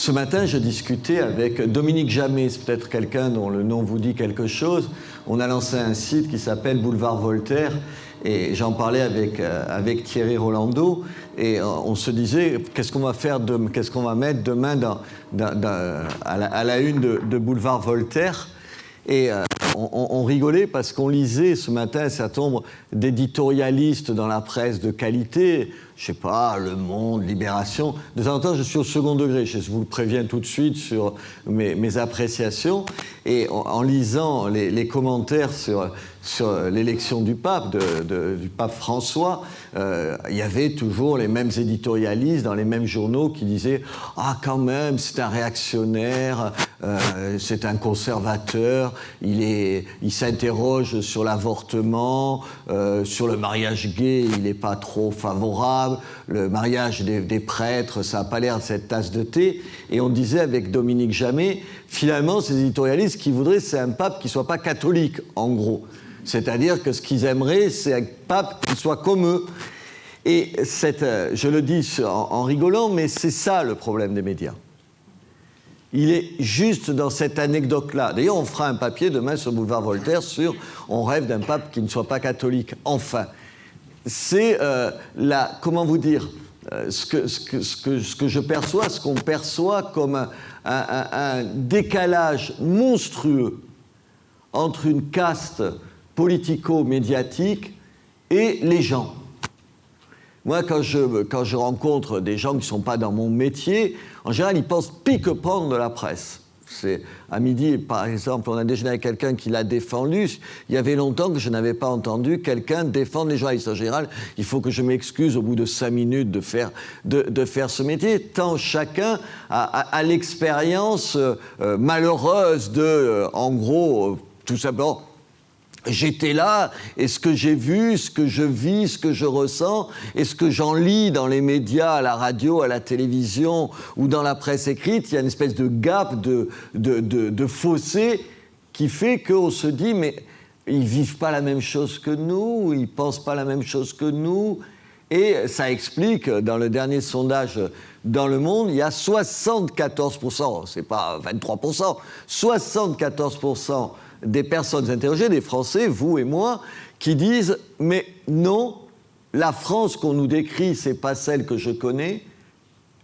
Ce matin, je discutais avec Dominique Jamais, c'est peut-être quelqu'un dont le nom vous dit quelque chose. On a lancé un site qui s'appelle Boulevard Voltaire, et j'en parlais avec Thierry Rolando, et on se disait qu'est-ce qu'on va faire, qu'est-ce qu'on va mettre demain à la une de Boulevard Voltaire. Et on rigolait parce qu'on lisait ce matin un certain nombre d'éditorialistes dans la presse de qualité, je sais pas, Le Monde, Libération. De temps en temps, je suis au second degré, je vous le préviens tout de suite sur mes appréciations. Et en lisant les commentaires sur l'élection du pape, du pape François, il y avait toujours les mêmes éditorialistes dans les mêmes journaux qui disaient « Ah, quand même, c'est un réactionnaire, c'est un conservateur, il s'interroge sur l'avortement, sur le mariage gay, il n'est pas trop favorable, le mariage des prêtres, ça n'a pas l'air de cette tasse de thé. » Et on disait avec Dominique Jamais, finalement, ces éditorialistes, ce qu'ils voudraient, c'est un pape qui ne soit pas catholique, en gros. C'est-à-dire que ce qu'ils aimeraient, c'est un pape qui soit comme eux. Et je le dis en rigolant, mais c'est ça le problème des médias. Il est juste dans cette anecdote-là. D'ailleurs, on fera un papier demain sur Boulevard Voltaire sur « On rêve d'un pape qui ne soit pas catholique ». Enfin, c'est comment vous dire, ce que je perçois, ce qu'on perçoit comme un décalage monstrueux entre une caste politico-médiatique et les gens. Moi, quand je rencontre des gens qui ne sont pas dans mon métier, en général, ils pensent pique-pendre de la presse. À midi, par exemple, on a déjeuné avec quelqu'un qui l'a défendu. Il y avait longtemps que je n'avais pas entendu quelqu'un défendre les journalistes. En général, il faut que je m'excuse au bout de 5 minutes de faire ce métier, tant chacun a l'expérience malheureuse en gros, tout simplement, j'étais là, et ce que j'ai vu, ce que je vis, ce que je ressens, et ce que j'en lis dans les médias, à la radio, à la télévision ou dans la presse écrite, il y a une espèce de gap, de fossé qui fait qu'on se dit, mais ils vivent pas la même chose que nous, ils pensent pas la même chose que nous. Et ça explique, dans le dernier sondage dans Le Monde, il y a 74%, c'est pas 23%, 74% des personnes interrogées, des Français, vous et moi, qui disent « Mais non, la France qu'on nous décrit, c'est pas celle que je connais.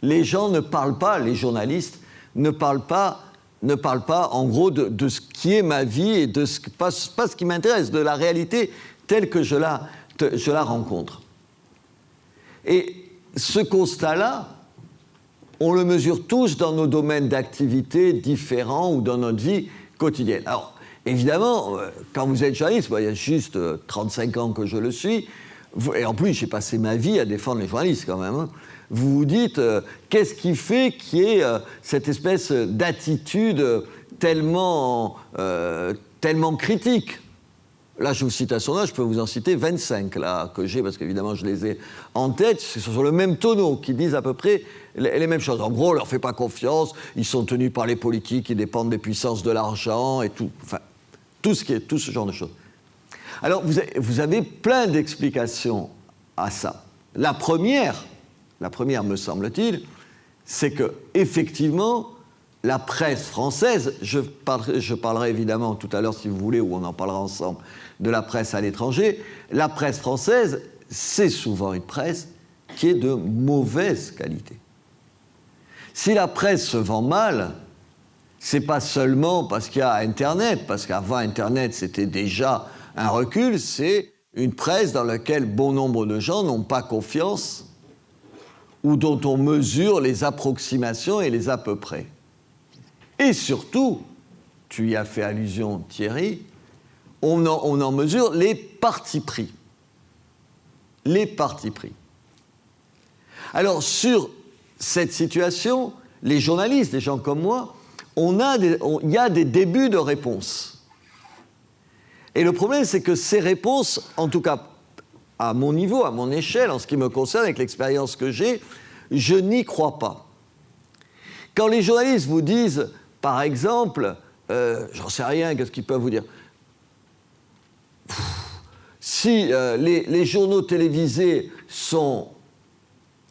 Les gens ne parlent pas, les journalistes ne parlent pas en gros de ce qui est ma vie et de pas ce qui m'intéresse, de la réalité telle que je la rencontre. » Et ce constat-là, on le mesure tous dans nos domaines d'activité différents ou dans notre vie quotidienne. Alors, évidemment, quand vous êtes journaliste, il y a juste 35 ans que je le suis, et en plus j'ai passé ma vie à défendre les journalistes quand même, hein. Vous vous dites, qu'est-ce qui fait qu'il y ait cette espèce d'attitude tellement critique ? Là, je vous cite un sondage, je peux vous en citer 25 là, que j'ai, parce qu'évidemment je les ai en tête, c'est sur le même tonneau, qui disent à peu près les mêmes choses. En gros, on ne leur fait pas confiance, ils sont tenus par les politiques, ils dépendent des puissances de l'argent et tout. Enfin, tout ce genre de choses. Alors, vous avez plein d'explications à ça. La première, me semble-t-il, c'est que effectivement, la presse française, je parlerai évidemment tout à l'heure, si vous voulez, ou on en parlera ensemble, de la presse à l'étranger. La presse française, c'est souvent une presse qui est de mauvaise qualité. Si la presse se vend mal, c'est pas seulement parce qu'il y a Internet, parce qu'avant Internet, c'était déjà un recul, c'est une presse dans laquelle bon nombre de gens n'ont pas confiance ou dont on mesure les approximations et les à peu près. Et surtout, tu y as fait allusion, Thierry, on en mesure les partis pris. Les partis pris. Alors, sur cette situation, les journalistes, des gens comme moi, il y a des débuts de réponses. Et le problème, c'est que ces réponses, en tout cas à mon niveau, à mon échelle, en ce qui me concerne, avec l'expérience que j'ai, je n'y crois pas. Quand les journalistes vous disent, par exemple, j'en sais rien, qu'est-ce qu'ils peuvent vous dire ? Si les journaux télévisés sont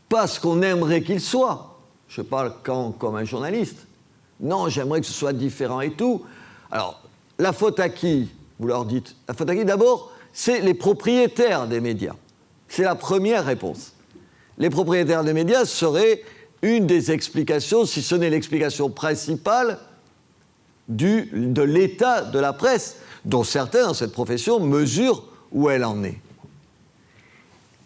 pas ce qu'on aimerait qu'ils soient, Je parle comme un journaliste. Non, j'aimerais que ce soit différent et tout. Alors, la faute à qui, vous leur dites? La faute à qui? D'abord, c'est les propriétaires des médias. C'est la première réponse. Les propriétaires des médias seraient une des explications, si ce n'est l'explication principale, de l'état de la presse, dont certains dans cette profession mesurent où elle en est.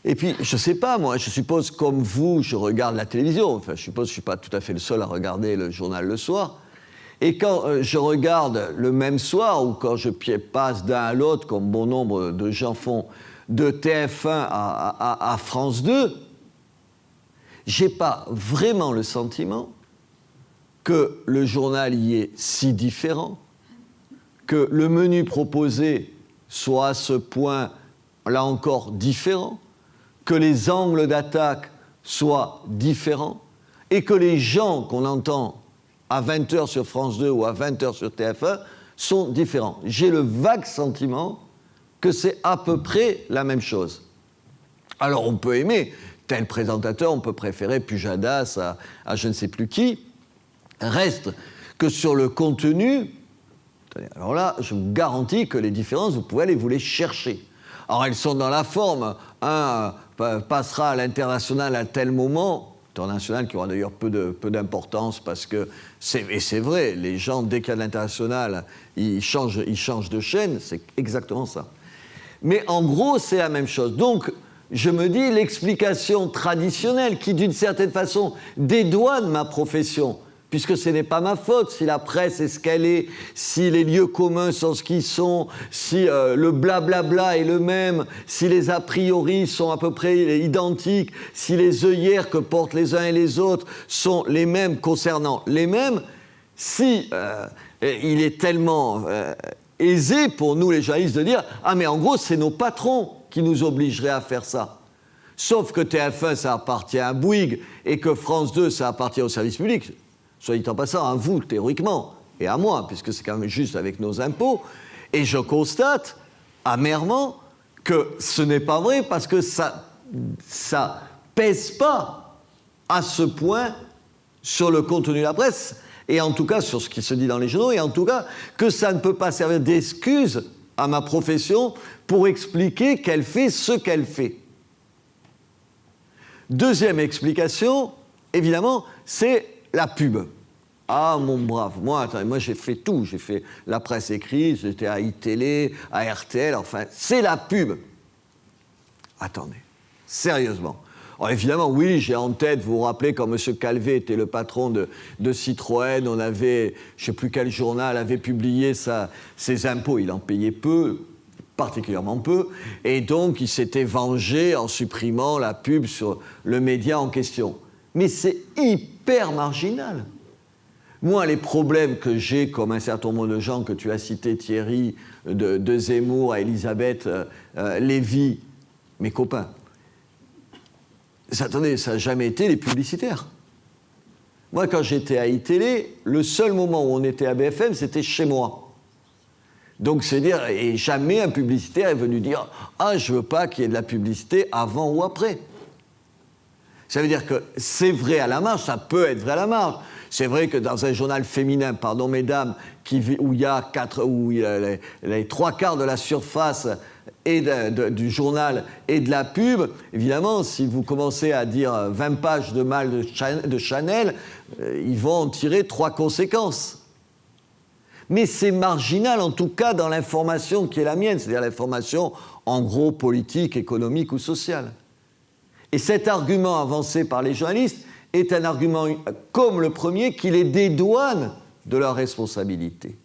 Et puis, je ne sais pas, moi, je suppose, comme vous, je regarde la télévision. Enfin, je suppose que je ne suis pas tout à fait le seul à regarder le journal le soir. Et quand je regarde le même soir, ou quand je passe d'un à l'autre, comme bon nombre de gens font, de TF1 à France 2, je n'ai pas vraiment le sentiment que le journal y est si différent, que le menu proposé soit à ce point, là encore, différent, que les angles d'attaque soient différents, et que les gens qu'on entend à 20h sur France 2 ou à 20h sur TF1 sont différents. J'ai le vague sentiment que c'est à peu près la même chose. Alors on peut aimer tel présentateur, on peut préférer Pujadas à je ne sais plus qui. Reste que sur le contenu, alors là, je vous garantis que les différences, vous pouvez aller vous les chercher. Alors elles sont dans la forme. Un passera à l'international à tel moment, international qui aura d'ailleurs peu d'importance parce que, et c'est vrai, les gens, dès qu'il y a de l'international, ils changent de chaîne, c'est exactement ça. Mais en gros, c'est la même chose. Donc, je me dis, l'explication traditionnelle qui, d'une certaine façon, dédouane ma profession, puisque ce n'est pas ma faute si la presse est ce qu'elle est, si les lieux communs sont ce qu'ils sont, si le blablabla est le même, si les a priori sont à peu près identiques, si les œillères que portent les uns et les autres sont les mêmes concernant les mêmes, si il est tellement aisé pour nous les journalistes de dire « Ah mais en gros c'est nos patrons qui nous obligeraient à faire ça ». Sauf que TF1 ça appartient à Bouygues et que France 2 ça appartient au service public. Soit dit en passant, à vous, théoriquement, et à moi, puisque c'est quand même juste avec nos impôts. Et je constate, amèrement, que ce n'est pas vrai, parce que ça pèse pas à ce point sur le contenu de la presse, et en tout cas sur ce qui se dit dans les journaux, et en tout cas que ça ne peut pas servir d'excuse à ma profession pour expliquer qu'elle fait ce qu'elle fait. Deuxième explication, évidemment, c'est la pub. Ah, mon brave, moi j'ai fait tout. J'ai fait la presse écrite, j'étais à iTélé, à RTL, enfin, c'est la pub. Attendez, sérieusement. Alors, évidemment, oui, j'ai en tête, vous vous rappelez, quand M. Calvé était le patron de Citroën, on avait, je ne sais plus quel journal, avait publié ses impôts, il en payait peu, particulièrement peu, et donc il s'était vengé en supprimant la pub sur le média en question. Mais c'est hyper marginal. Moi, les problèmes que j'ai, comme un certain nombre de gens que tu as cités, Thierry, de Zemmour à Elisabeth Lévy, mes copains, attendez, ça n'a jamais été les publicitaires. Moi, quand j'étais à iTélé, le seul moment où on était à BFM, c'était chez moi. Donc, c'est dire, et jamais un publicitaire est venu dire « Ah, je veux pas qu'il y ait de la publicité avant ou après ». Ça veut dire que c'est vrai à la marge, ça peut être vrai à la marge. C'est vrai que dans un journal féminin, pardon mesdames, où il y a les 3/4 de la surface et du journal et de la pub, évidemment, si vous commencez à dire 20 pages de mal de Chanel, ils vont en tirer 3 conséquences. Mais c'est marginal, en tout cas, dans l'information qui est la mienne, c'est-à-dire l'information, en gros, politique, économique ou sociale. Et cet argument avancé par les journalistes est un argument, comme le premier, qui les dédouane de leur responsabilité.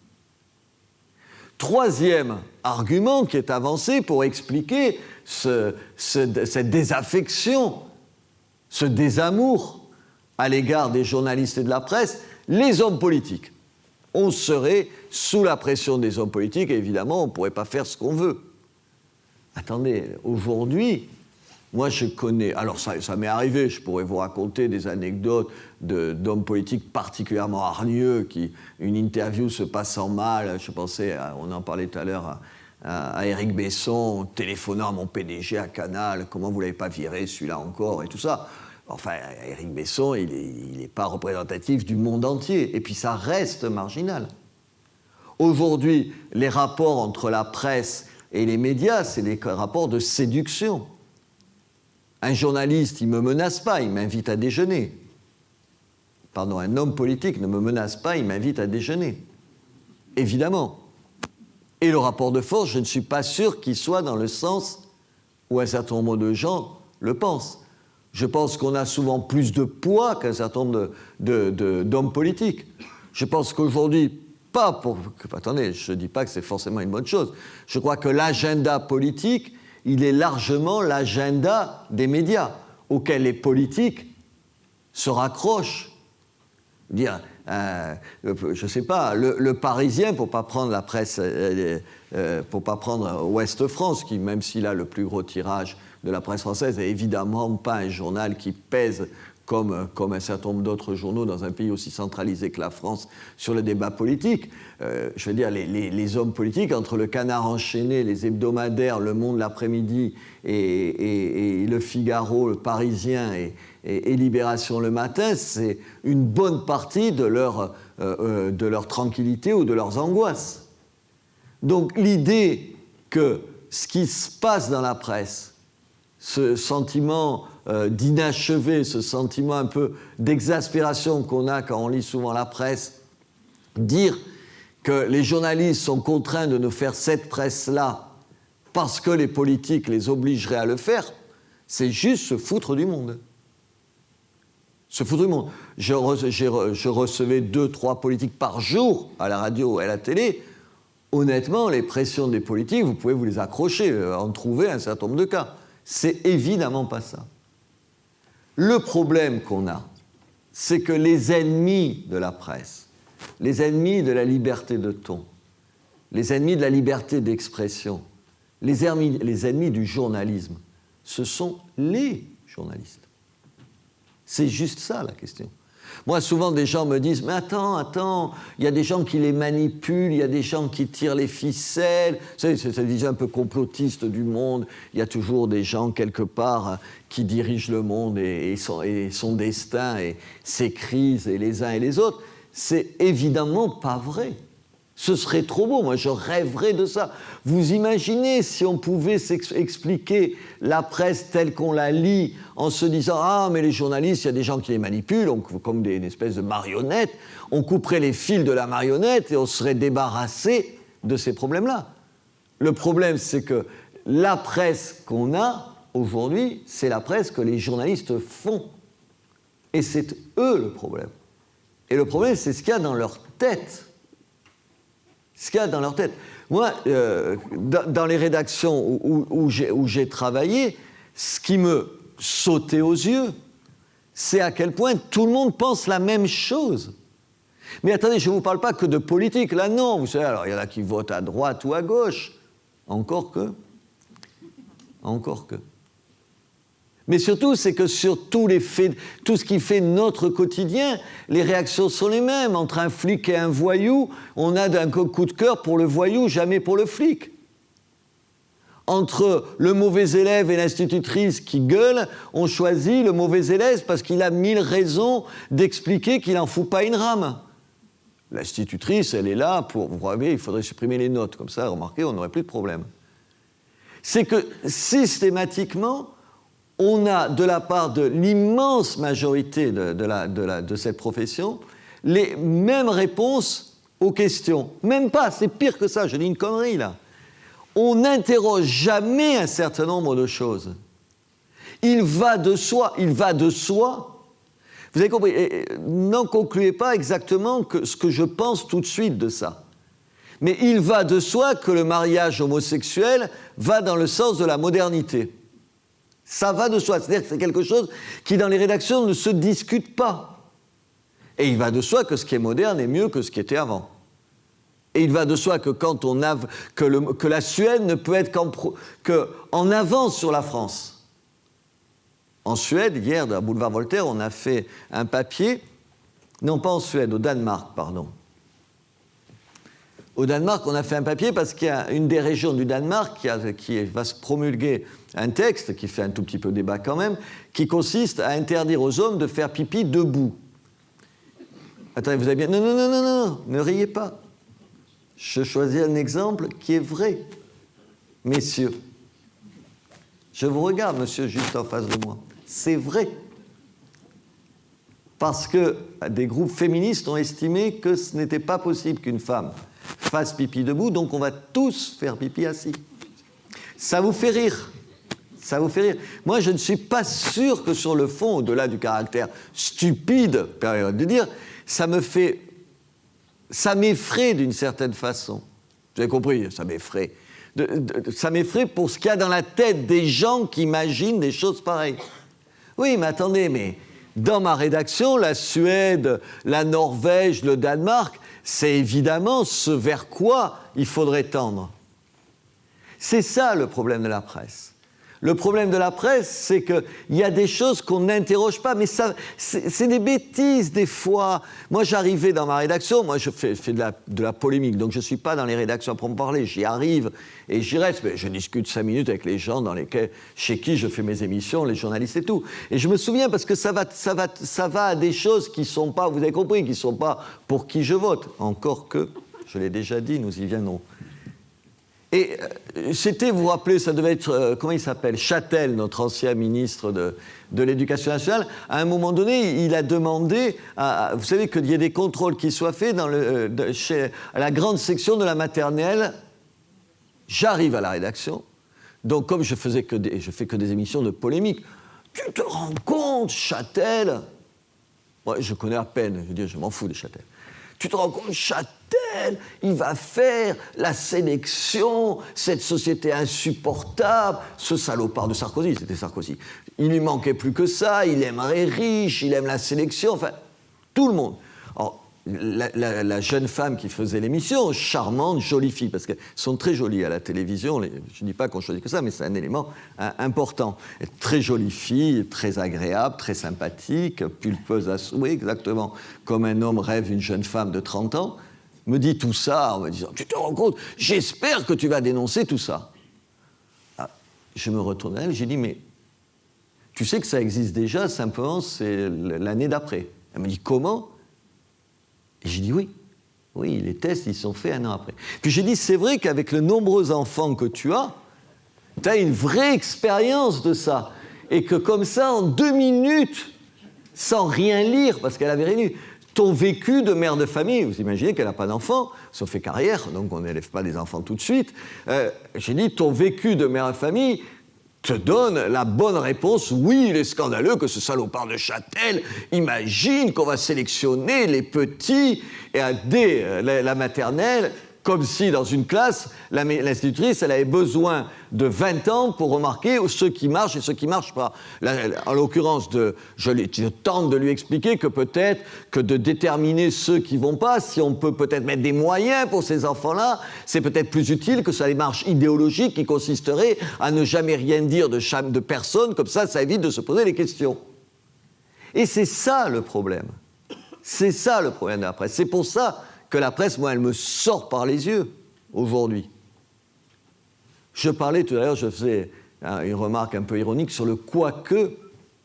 Troisième argument qui est avancé pour expliquer cette désaffection, ce désamour à l'égard des journalistes et de la presse, les hommes politiques. On serait sous la pression des hommes politiques et évidemment, on ne pourrait pas faire ce qu'on veut. Attendez, aujourd'hui, moi je connais, alors ça m'est arrivé, je pourrais vous raconter des anecdotes d'hommes politiques particulièrement hargneux, une interview se passant mal, je pensais, on en parlait tout à l'heure, à Éric Besson, téléphonant à mon PDG à Canal, comment vous ne l'avez pas viré celui-là encore, et tout ça. Enfin, Éric Besson, il n'est pas représentatif du monde entier. Et puis ça reste marginal. Aujourd'hui, les rapports entre la presse et les médias, c'est des rapports de séduction. Un journaliste, il ne me menace pas, il m'invite à déjeuner. Pardon, un homme politique ne me menace pas, il m'invite à déjeuner. Évidemment. Et le rapport de force, je ne suis pas sûr qu'il soit dans le sens où un certain nombre de gens le pensent. Je pense qu'on a souvent plus de poids qu'un certain nombre d'hommes politiques. Je pense qu'aujourd'hui, attendez, je ne dis pas que c'est forcément une bonne chose. Je crois que l'agenda politique, il est largement l'agenda des médias, auquel les politiques se raccrochent. Dire, je ne sais pas, le Parisien, pour ne pas prendre la presse, pour ne pas prendre Ouest France, qui, même s'il a le plus gros tirage de la presse française, n'est évidemment pas un journal qui pèse comme un certain nombre d'autres journaux dans un pays aussi centralisé que la France sur le débat politique. Je veux dire, les hommes politiques, entre le Canard enchaîné, les hebdomadaires, Le Monde l'après-midi et Le Figaro, le Parisien et Libération le matin, c'est une bonne partie de leur tranquillité ou de leurs angoisses. Donc l'idée que ce qui se passe dans la presse, ce sentiment d'inachevé, ce sentiment un peu d'exaspération qu'on a quand on lit souvent la presse, dire que les journalistes sont contraints de nous faire cette presse-là parce que les politiques les obligeraient à le faire, c'est juste se foutre du monde. Se foutre du monde. Je recevais 2-3 politiques par jour à la radio et à la télé. Honnêtement, les pressions des politiques, vous pouvez vous les accrocher, en trouver un certain nombre de cas. C'est évidemment pas ça. Le problème qu'on a, c'est que les ennemis de la presse, les ennemis de la liberté de ton, les ennemis de la liberté d'expression, les ennemis du journalisme, ce sont les journalistes. C'est juste ça la question. Moi, souvent, des gens me disent « Mais attends, il y a des gens qui les manipulent, il y a des gens qui tirent les ficelles. » Vous savez, c'est cette vision un peu complotiste du monde. Il y a toujours des gens, quelque part, qui dirigent le monde et son destin et ses crises, et les uns et les autres. C'est évidemment pas vrai. Ce serait trop beau, moi je rêverais de ça. Vous imaginez si on pouvait expliquer la presse telle qu'on la lit en se disant « Ah, mais les journalistes, il y a des gens qui les manipulent, comme une espèce de marionnette. » On couperait les fils de la marionnette et on serait débarrassé de ces problèmes-là. Le problème, c'est que la presse qu'on a aujourd'hui, c'est la presse que les journalistes font. Et c'est eux le problème. Et le problème, c'est ce qu'il y a dans leur tête. Ce qu'il y a dans leur tête. Moi, dans les rédactions où j'ai travaillé, ce qui me sautait aux yeux, c'est à quel point tout le monde pense la même chose. Mais attendez, je ne vous parle pas que de politique, là non. Vous savez, alors il y en a qui votent à droite ou à gauche. Encore que. Mais surtout, c'est que sur tous les faits, tout ce qui fait notre quotidien, les réactions sont les mêmes. Entre un flic et un voyou, on a d'un coup de cœur pour le voyou, jamais pour le flic. Entre le mauvais élève et l'institutrice qui gueule, on choisit le mauvais élève parce qu'il a 1000 raisons d'expliquer qu'il n'en fout pas une rame. L'institutrice, elle est là pour... Vous voyez, il faudrait supprimer les notes. Comme ça, remarquez, on n'aurait plus de problème. C'est que systématiquement... on a, de la part de l'immense majorité de cette profession, les mêmes réponses aux questions. Même pas, c'est pire que ça, je dis une connerie là. On n'interroge jamais un certain nombre de choses. Il va de soi. Vous avez compris, n'en concluez pas exactement ce que je pense tout de suite de ça. Mais il va de soi que le mariage homosexuel va dans le sens de la modernité. Ça va de soi, c'est-à-dire que c'est quelque chose qui, dans les rédactions, ne se discute pas. Et il va de soi que ce qui est moderne est mieux que ce qui était avant. Et il va de soi que quand on a que la Suède ne peut être qu'en avance sur la France. En Suède, hier, à Boulevard Voltaire, on a fait un papier, non pas en Suède, au Danemark, pardon. Au Danemark, on a fait un papier parce qu'il y a une des régions du Danemark qui va se promulguer un texte, qui fait un tout petit peu débat quand même, qui consiste à interdire aux hommes de faire pipi debout. Attendez, vous avez bien... Non, ne riez pas. Je choisis un exemple qui est vrai, messieurs. Je vous regarde, monsieur, juste en face de moi. C'est vrai. Parce que des groupes féministes ont estimé que ce n'était pas possible qu'une femme fasse pipi debout, donc on va tous faire pipi assis. Ça vous fait rire. Ça vous fait rire. Moi, je ne suis pas sûr que sur le fond, au-delà du caractère stupide, période de dire, ça m'effraie d'une certaine façon. Vous avez compris, ça m'effraie. Ça m'effraie pour ce qu'il y a dans la tête des gens qui imaginent des choses pareilles. Oui, mais attendez, mais dans ma rédaction, la Suède, la Norvège, le Danemark, c'est évidemment ce vers quoi il faudrait tendre. C'est ça le problème de la presse. Le problème de la presse, c'est qu'il y a des choses qu'on n'interroge pas, mais ça, c'est des bêtises des fois. Moi, j'arrivais dans ma rédaction, moi je fais de la polémique, donc je ne suis pas dans les rédactions à proprement parler, j'y arrive et j'y reste, mais je discute 5 minutes avec les gens chez qui je fais mes émissions, les journalistes et tout. Et je me souviens, parce que ça va à des choses qui ne sont pas, vous avez compris, qui ne sont pas pour qui je vote, encore que, je l'ai déjà dit, nous y viendrons. Et c'était, vous vous rappelez, ça devait être, comment il s'appelle, Châtel, notre ancien ministre de l'Éducation nationale. À un moment donné, il a demandé, vous savez, qu'il y ait des contrôles qui soient faits à la grande section de la maternelle. J'arrive à la rédaction. Donc, comme je fais que des émissions de polémique, tu te rends compte, Châtel? Moi, je connais à peine, je veux dire, je m'en fous de Châtel. Tu te rends compte, Châtel, il va faire la sélection, cette société insupportable, ce salopard de Sarkozy, c'était Sarkozy. Il lui manquait plus que ça, il aimerait riche, il aime la sélection, enfin, tout le monde. Alors, la jeune femme qui faisait l'émission, charmante, jolie fille, parce qu'elles sont très jolies à la télévision, je ne dis pas qu'on choisit que ça, mais c'est un élément important. Très jolie fille, très agréable, très sympathique, pulpeuse à souhait, exactement comme un homme rêve une jeune femme de 30 ans, me dit tout ça en me disant « Tu te rends compte, j'espère que tu vas dénoncer tout ça. » Je me retourne à elle et j'ai dit « Mais tu sais que ça existe déjà, simplement c'est l'année d'après. » Elle me dit « Comment ?» Et j'ai dit oui, les tests, ils sont faits 1 an après. Puis j'ai dit, c'est vrai qu'avec le nombreux enfants que tu as une vraie expérience de ça. Et que comme ça, en 2 minutes, sans rien lire, parce qu'elle avait rien lu, ton vécu de mère de famille, vous imaginez qu'elle n'a pas d'enfants, sauf fait carrière, donc on n'élève pas des enfants tout de suite. J'ai dit, ton vécu de mère de famille te donne la bonne réponse. Oui, il est scandaleux que ce salopard de Châtel imagine qu'on va sélectionner les petits et dès la maternelle, comme si dans une classe, l'institutrice, elle avait besoin de 20 ans pour remarquer ceux qui marchent et ceux qui ne marchent pas. En l'occurrence, je tente de lui expliquer que peut-être que de déterminer ceux qui ne vont pas, si on peut peut-être mettre des moyens pour ces enfants-là, c'est peut-être plus utile que sa démarche idéologique qui consisterait à ne jamais rien dire de personne, comme ça évite de se poser les questions. Et c'est ça le problème. C'est ça le problème de la presse. C'est pour ça que la presse, moi, elle me sort par les yeux, aujourd'hui. Je parlais tout à l'heure, je faisais une remarque un peu ironique sur le quoique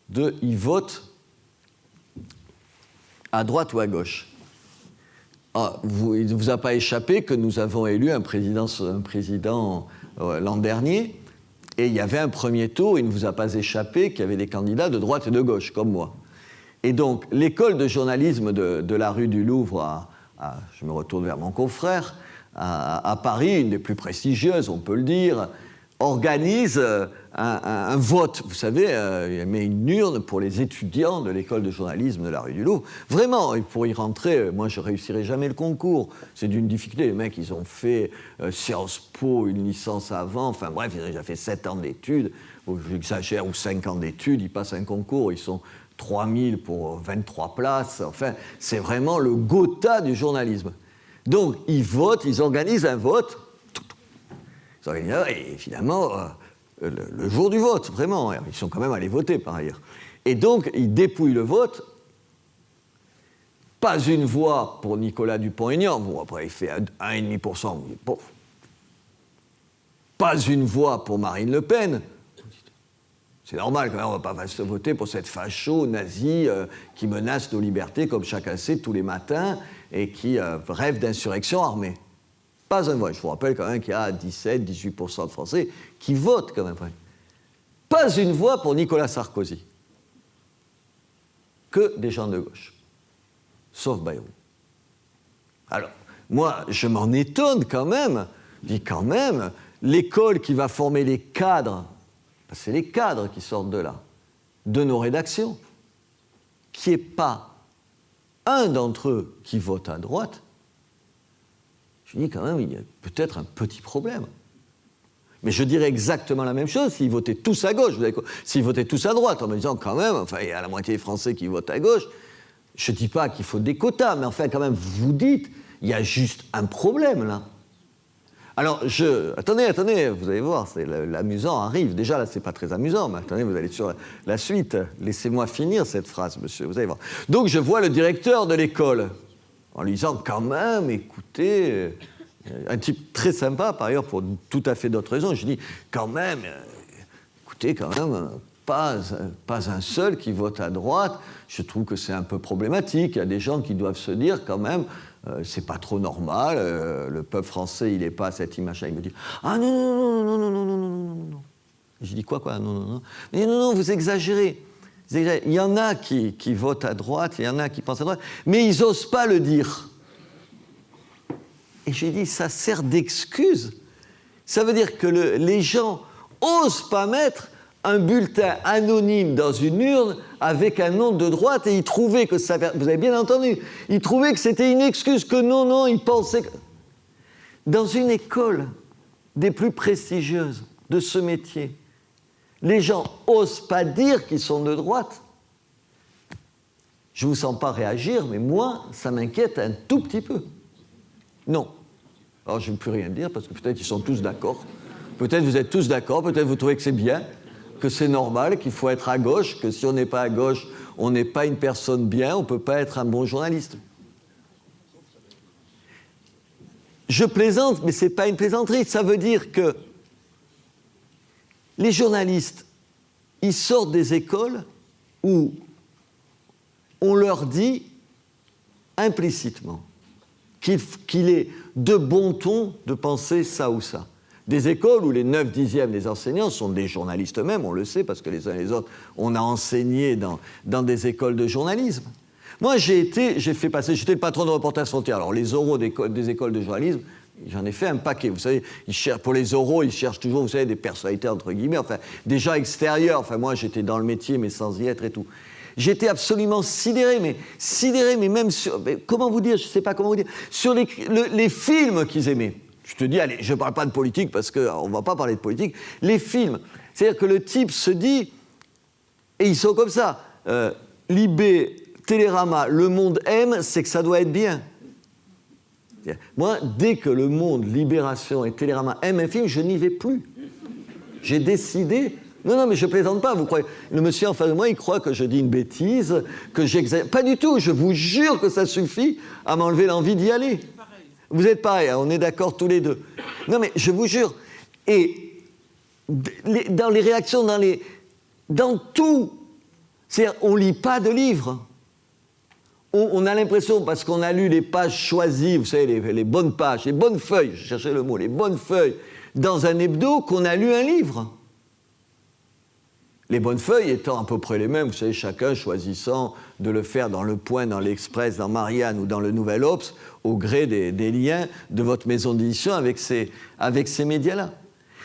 de « ils votent à droite ou à gauche ». Il ne vous a pas échappé que nous avons élu un président l'an dernier, et il y avait un premier tour, il ne vous a pas échappé qu'il y avait des candidats de droite et de gauche, comme moi. Et donc, l'école de journalisme de la rue du Louvre je me retourne vers mon confrère, à Paris, une des plus prestigieuses, on peut le dire, organise un vote. Vous savez, il met une urne pour les étudiants de l'école de journalisme de la rue du Louvre. Vraiment, pour y rentrer, moi, je ne réussirai jamais le concours. C'est d'une difficulté. Les mecs, ils ont fait Sciences Po, une licence avant. Enfin bref, ils ont déjà fait 7 ans d'études. J'exagère, ou 5 ans d'études. Ils passent un concours, ils sont 3000 pour 23 places. Enfin, c'est vraiment le Gotha du journalisme. Donc, ils votent, ils organisent un vote. Et finalement, le jour du vote, vraiment, ils sont quand même allés voter par ailleurs. Et donc, ils dépouillent le vote. Pas une voix pour Nicolas Dupont-Aignan. Bon, après, il fait 1,5%. Bon. Pas une voix pour Marine Le Pen. C'est normal, quand même, on ne va pas se voter pour cette facho nazie qui menace nos libertés, comme chacun sait, tous les matins, et qui rêve d'insurrection armée. Pas une voix. Je vous rappelle quand même qu'il y a 17-18% de Français qui votent quand même. Pas une voix pour Nicolas Sarkozy. Que des gens de gauche. Sauf Bayrou. Alors, moi, je m'en étonne quand même. Je dis quand même, l'école qui va former les cadres, c'est les cadres qui sortent de là, de nos rédactions, qu'il n'y ait pas un d'entre eux qui vote à droite, je dis quand même, il y a peut-être un petit problème. Mais je dirais exactement la même chose s'ils votaient tous à gauche. S'ils votaient tous à droite, en me disant quand même, enfin, il y a la moitié des Français qui votent à gauche. Je ne dis pas qu'il faut des quotas, mais enfin, quand même, vous dites, il y a juste un problème, là. Alors, attendez, vous allez voir, l'amusant arrive. Déjà, là, c'est pas très amusant, mais attendez, vous allez sur la suite. Laissez-moi finir cette phrase, monsieur, vous allez voir. Donc, je vois le directeur de l'école, en lui disant, quand même, écoutez... Un type très sympa, par ailleurs, pour tout à fait d'autres raisons. Je dis, quand même, écoutez, quand même, pas un seul qui vote à droite. Je trouve que c'est un peu problématique. Il y a des gens qui doivent se dire, quand même, c'est pas trop normal. Le peuple français, il n'est pas à cette image-là. Il me dit, ah non. Je dis, quoi, non. Mais non, vous exagérez. Il y en a qui votent à droite, il y en a qui pensent à droite, mais ils n'osent pas le dire. Et j'ai dit, ça sert d'excuse. Ça veut dire que les gens n'osent pas mettre un bulletin anonyme dans une urne avec un nom de droite et ils trouvaient que ça... Vous avez bien entendu, ils trouvaient que c'était une excuse, que non, ils pensaient... Dans une école des plus prestigieuses de ce métier, les gens n'osent pas dire qu'ils sont de droite. Je ne vous sens pas réagir, mais moi, ça m'inquiète un tout petit peu. Non. Alors, je ne peux rien dire, parce que peut-être ils sont tous d'accord. Peut-être vous êtes tous d'accord, peut-être vous trouvez que c'est bien, que c'est normal, qu'il faut être à gauche, que si on n'est pas à gauche, on n'est pas une personne bien, on ne peut pas être un bon journaliste. Je plaisante, mais ce n'est pas une plaisanterie. Ça veut dire que les journalistes, ils sortent des écoles où on leur dit implicitement qu'il est de bon ton de penser ça ou ça. Des écoles où les 9/10 des enseignants sont des journalistes eux-mêmes, on le sait, parce que les uns et les autres, on a enseigné dans des écoles de journalisme. Moi, j'étais le patron de Reporters sans frontières. Alors, les oraux des écoles de journalisme, j'en ai fait un paquet. Vous savez, pour les oraux, ils cherchent toujours, vous savez, des personnalités, entre guillemets, enfin, des gens extérieurs. Enfin, moi, j'étais dans le métier, mais sans y être et tout. J'étais absolument sidéré, mais même sur... Mais comment vous dire, je ne sais pas comment vous dire, sur les films qu'ils aimaient. Je te dis, allez, je ne parle pas de politique, parce qu'on ne va pas parler de politique. Les films, c'est-à-dire que le type se dit, et ils sont comme ça, Libé, Télérama, Le Monde aime, c'est que ça doit être bien. Moi, dès que Le Monde, Libération et Télérama aiment un film, je n'y vais plus. J'ai décidé... Non, mais je ne plaisante pas, vous croyez. Le monsieur en face de moi, il croit que je dis une bêtise, que j'exagère. Pas du tout, je vous jure que ça suffit à m'enlever l'envie d'y aller. Vous êtes pareil, on est d'accord tous les deux. Non, mais je vous jure. Et dans les réactions, dans tout, c'est-à-dire, on ne lit pas de livres. On a l'impression, parce qu'on a lu les pages choisies, vous savez, les bonnes pages, les bonnes feuilles, je cherchais le mot, les bonnes feuilles, dans un hebdo, qu'on a lu un livre. Les bonnes feuilles étant à peu près les mêmes, vous savez, chacun choisissant de le faire dans Le Point, dans l'Express, dans Marianne ou dans le Nouvel Obs, au gré des liens de votre maison d'édition avec ces médias-là.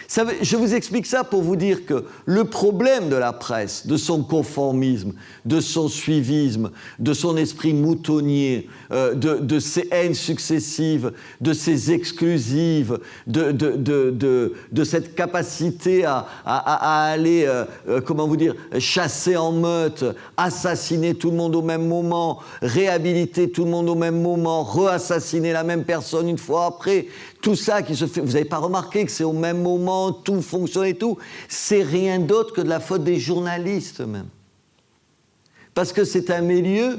Je vous explique ça pour vous dire que le problème de la presse, de son conformisme, de son suivisme, de son esprit moutonnier, de ses haines successives, de ses exclusives, de cette capacité à aller, comment vous dire, chasser en meute, assassiner tout le monde au même moment, réhabiliter tout le monde au même moment, re-assassiner la même personne une fois après, tout ça qui se fait, vous n'avez pas remarqué que c'est au même moment, tout fonctionne et tout, c'est rien d'autre que de la faute des journalistes même. Parce que c'est un milieu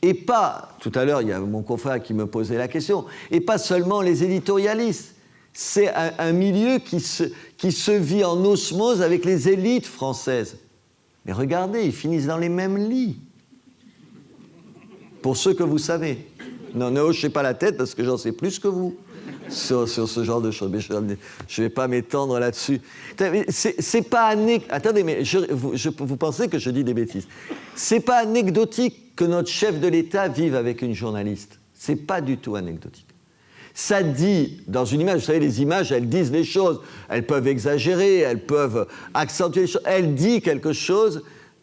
Et pas, tout à l'heure, il y a mon confrère qui me posait la question, et pas seulement les éditorialistes. C'est un milieu qui se vit en osmose avec les élites françaises. Mais regardez, ils finissent dans les mêmes lits. Pour ceux que vous savez. Non, ne hochez pas la tête parce que j'en sais plus que vous sur ce genre de choses. Mais je ne vais pas m'étendre là-dessus. C'est pas Attendez, mais vous pensez que je dis des bêtises. C'est pas anecdotique que notre chef de l'État vive avec une journaliste. C'est pas du tout anecdotique. Ça dit, dans une image, vous savez, les images, elles disent les choses. Elles peuvent exagérer, elles peuvent accentuer les choses. Elles disent quelque chose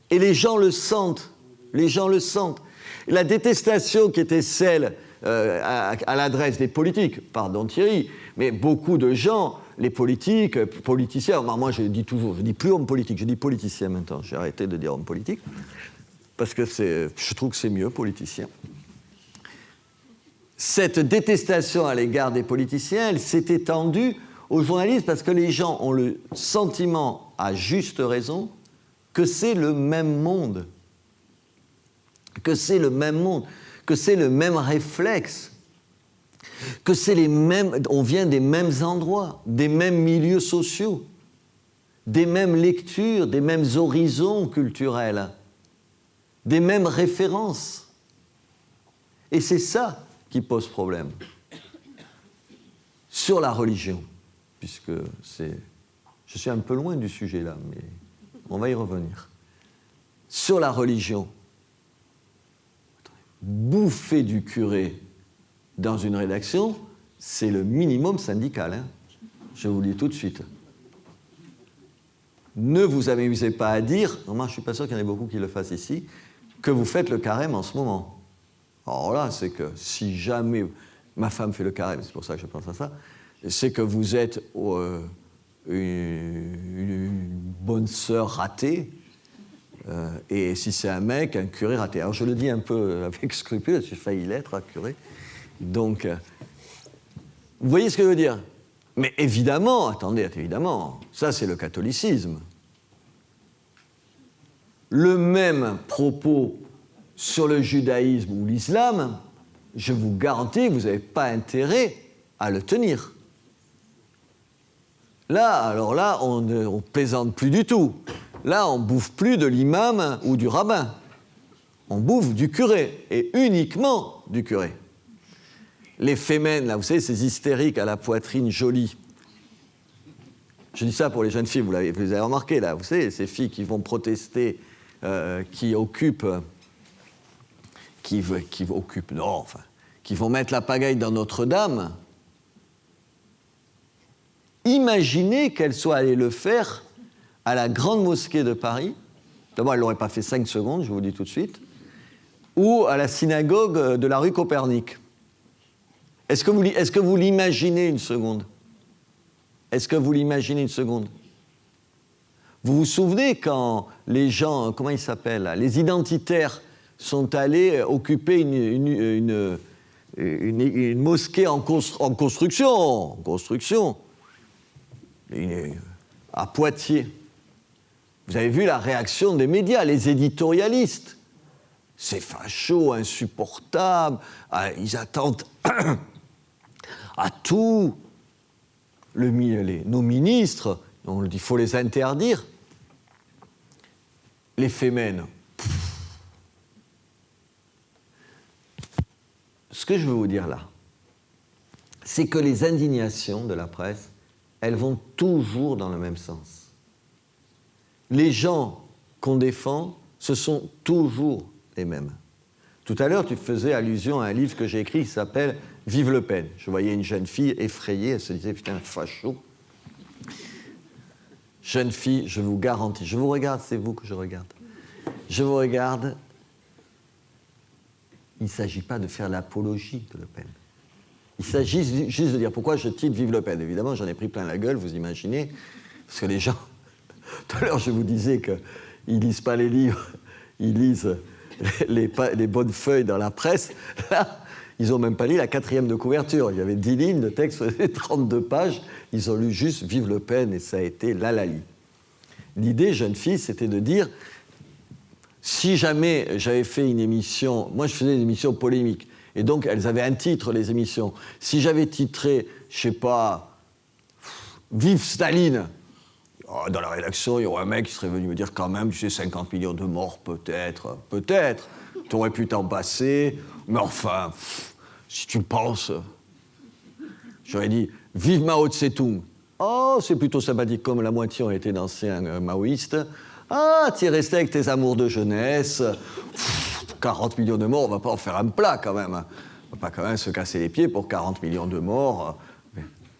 et les gens le sentent. Les gens le sentent. La détestation qui était celle à l'adresse des politiques, pardon Thierry, mais beaucoup de gens, les politiciens, moi je dis toujours, je dis plus homme politique, je dis politicien maintenant, j'ai arrêté de dire homme politique, parce que je trouve que c'est mieux, politicien. Cette détestation à l'égard des politiciens, elle s'est étendue aux journalistes parce que les gens ont le sentiment, à juste raison, que c'est le même monde. Que c'est le même monde, que c'est le même réflexe, que c'est on vient des mêmes endroits, des mêmes milieux sociaux, des mêmes lectures, des mêmes horizons culturels, des mêmes références. Et c'est ça qui pose problème. Sur la religion, puisque je suis un peu loin du sujet là, mais on va y revenir. Sur la religion, bouffer du curé dans une rédaction, c'est le minimum syndical. Hein. Je vous le dis tout de suite. Ne vous amusez pas à dire, non, moi je ne suis pas sûr qu'il y en ait beaucoup qui le fassent ici, que vous faites le carême en ce moment. Alors là, c'est que si jamais ma femme fait le carême, c'est pour ça que je pense à ça, c'est que vous êtes une bonne sœur ratée, et si c'est un mec, un curé raté. Alors je le dis un peu avec scrupule, j'ai failli l'être, un curé. Donc, vous voyez ce que je veux dire? Mais évidemment, attendez, évidemment, ça c'est le catholicisme. Le même propos sur le judaïsme ou l'islam, je vous garantis que vous n'avez pas intérêt à le tenir. Là, alors là, on ne plaisante plus du tout. Là, on ne bouffe plus de l'imam ou du rabbin. On bouffe du curé, et uniquement du curé. Les fémènes, là, vous savez, ces hystériques à la poitrine jolie. Je dis ça pour les jeunes filles, vous avez remarqué, là, vous savez, ces filles qui vont protester, qui vont mettre la pagaille dans Notre-Dame. Imaginez qu'elles soient allées le faire à la Grande Mosquée de Paris. D'abord, elle ne l'aurait pas fait 5 secondes, je vous le dis tout de suite. Ou à la synagogue de la rue Copernic. Est-ce que vous l'imaginez une seconde? Est-ce que vous l'imaginez une seconde? Vous vous souvenez quand les gens, comment ils s'appellent, les identitaires sont allés occuper une mosquée en construction, à Poitiers. Vous avez vu la réaction des médias, les éditorialistes. C'est facho, insupportable, ils attendent à tout. Nos ministres, on dit, il faut les interdire. Les fémènes. Ce que je veux vous dire là, c'est que les indignations de la presse, elles vont toujours dans le même sens. Les gens qu'on défend, ce sont toujours les mêmes. Tout à l'heure, tu faisais allusion à un livre que j'ai écrit qui s'appelle « Vive Le Pen ». Je voyais une jeune fille effrayée, elle se disait « Putain, facho ». Jeune fille, je vous garantis, je vous regarde, c'est vous que je regarde. Je vous regarde, il ne s'agit pas de faire l'apologie de Le Pen. Il s'agit juste de dire pourquoi je titre « Vive Le Pen ». Évidemment, j'en ai pris plein la gueule, vous imaginez, parce que les gens... Tout à l'heure, je vous disais qu'ils ne lisent pas les livres, ils lisent les bonnes feuilles dans la presse. Là, ils n'ont même pas lu la 4e de couverture. Il y avait 10 lignes de texte, 32 pages. Ils ont lu juste « Vive Le Pen » et ça a été l'halali. L'idée, jeune fille, c'était de dire si jamais j'avais fait une émission, moi je faisais des émissions polémiques, et donc elles avaient un titre, les émissions. Si j'avais titré, je sais pas, Vive Staline, dans la rédaction, il y aurait un mec qui serait venu me dire quand même, tu sais, 50 millions de morts, peut-être, t'aurais pu t'en passer, mais enfin, si tu le penses, j'aurais dit, vive Mao Tse-tung. Oh, c'est plutôt sympathique, comme la moitié ont été d'anciens maoïstes. Ah, t'y es resté avec tes amours de jeunesse. 40 millions de morts, on va pas en faire un plat quand même. On va pas quand même se casser les pieds pour 40 millions de morts.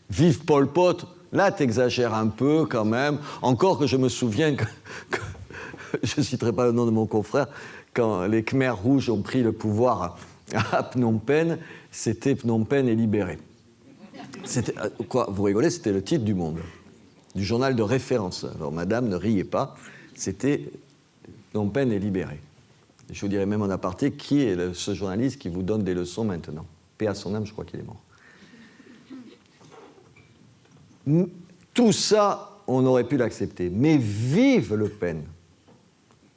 Vive Pol Pot. Là, t'exagères un peu quand même. Encore que je me souviens que je ne citerai pas le nom de mon confrère, quand les Khmers rouges ont pris le pouvoir à Phnom Penh, c'était Phnom Penh est libéré. C'était, quoi, vous rigolez, c'était le titre du Monde, du journal de référence. Alors, madame, ne riez pas, c'était Phnom Penh est libéré. Je vous dirai même en aparté qui est ce journaliste qui vous donne des leçons maintenant. Paix à son âme, je crois qu'il est mort. Tout ça, on aurait pu l'accepter. Mais vive Le Pen.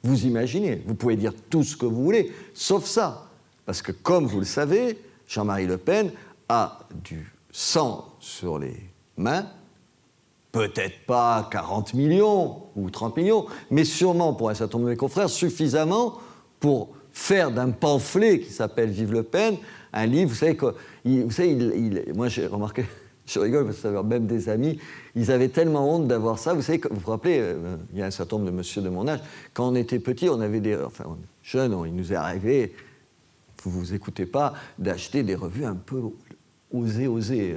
Vous imaginez, vous pouvez dire tout ce que vous voulez, sauf ça. Parce que, comme vous le savez, Jean-Marie Le Pen a du sang sur les mains, peut-être pas 40 millions ou 30 millions, mais sûrement, pour un certain nombre de mes confrères, suffisamment pour faire d'un pamphlet qui s'appelle Vive Le Pen un livre. Vous savez, moi j'ai remarqué, je rigole parce que ça même des amis, ils avaient tellement honte d'avoir ça. Vous savez, vous vous rappelez, il y a un certain nombre de messieurs de mon âge, quand on était petits, on avait jeunes, il nous est arrivé, vous vous écoutez pas, d'acheter des revues un peu osées.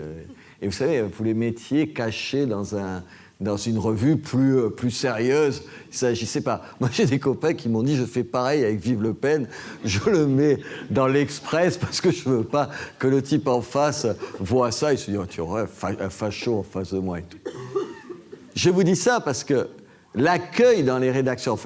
Et vous savez, vous les mettiez cachés dans une revue plus sérieuse. Il ne s'agissait pas. Moi, j'ai des copains qui m'ont dit, je fais pareil avec Vive Le Pen, je le mets dans l'Express parce que je ne veux pas que le type en face voit ça et se dit, oh, tu aurais un facho en face de moi et tout. Je vous dis ça parce que l'accueil dans les rédactions,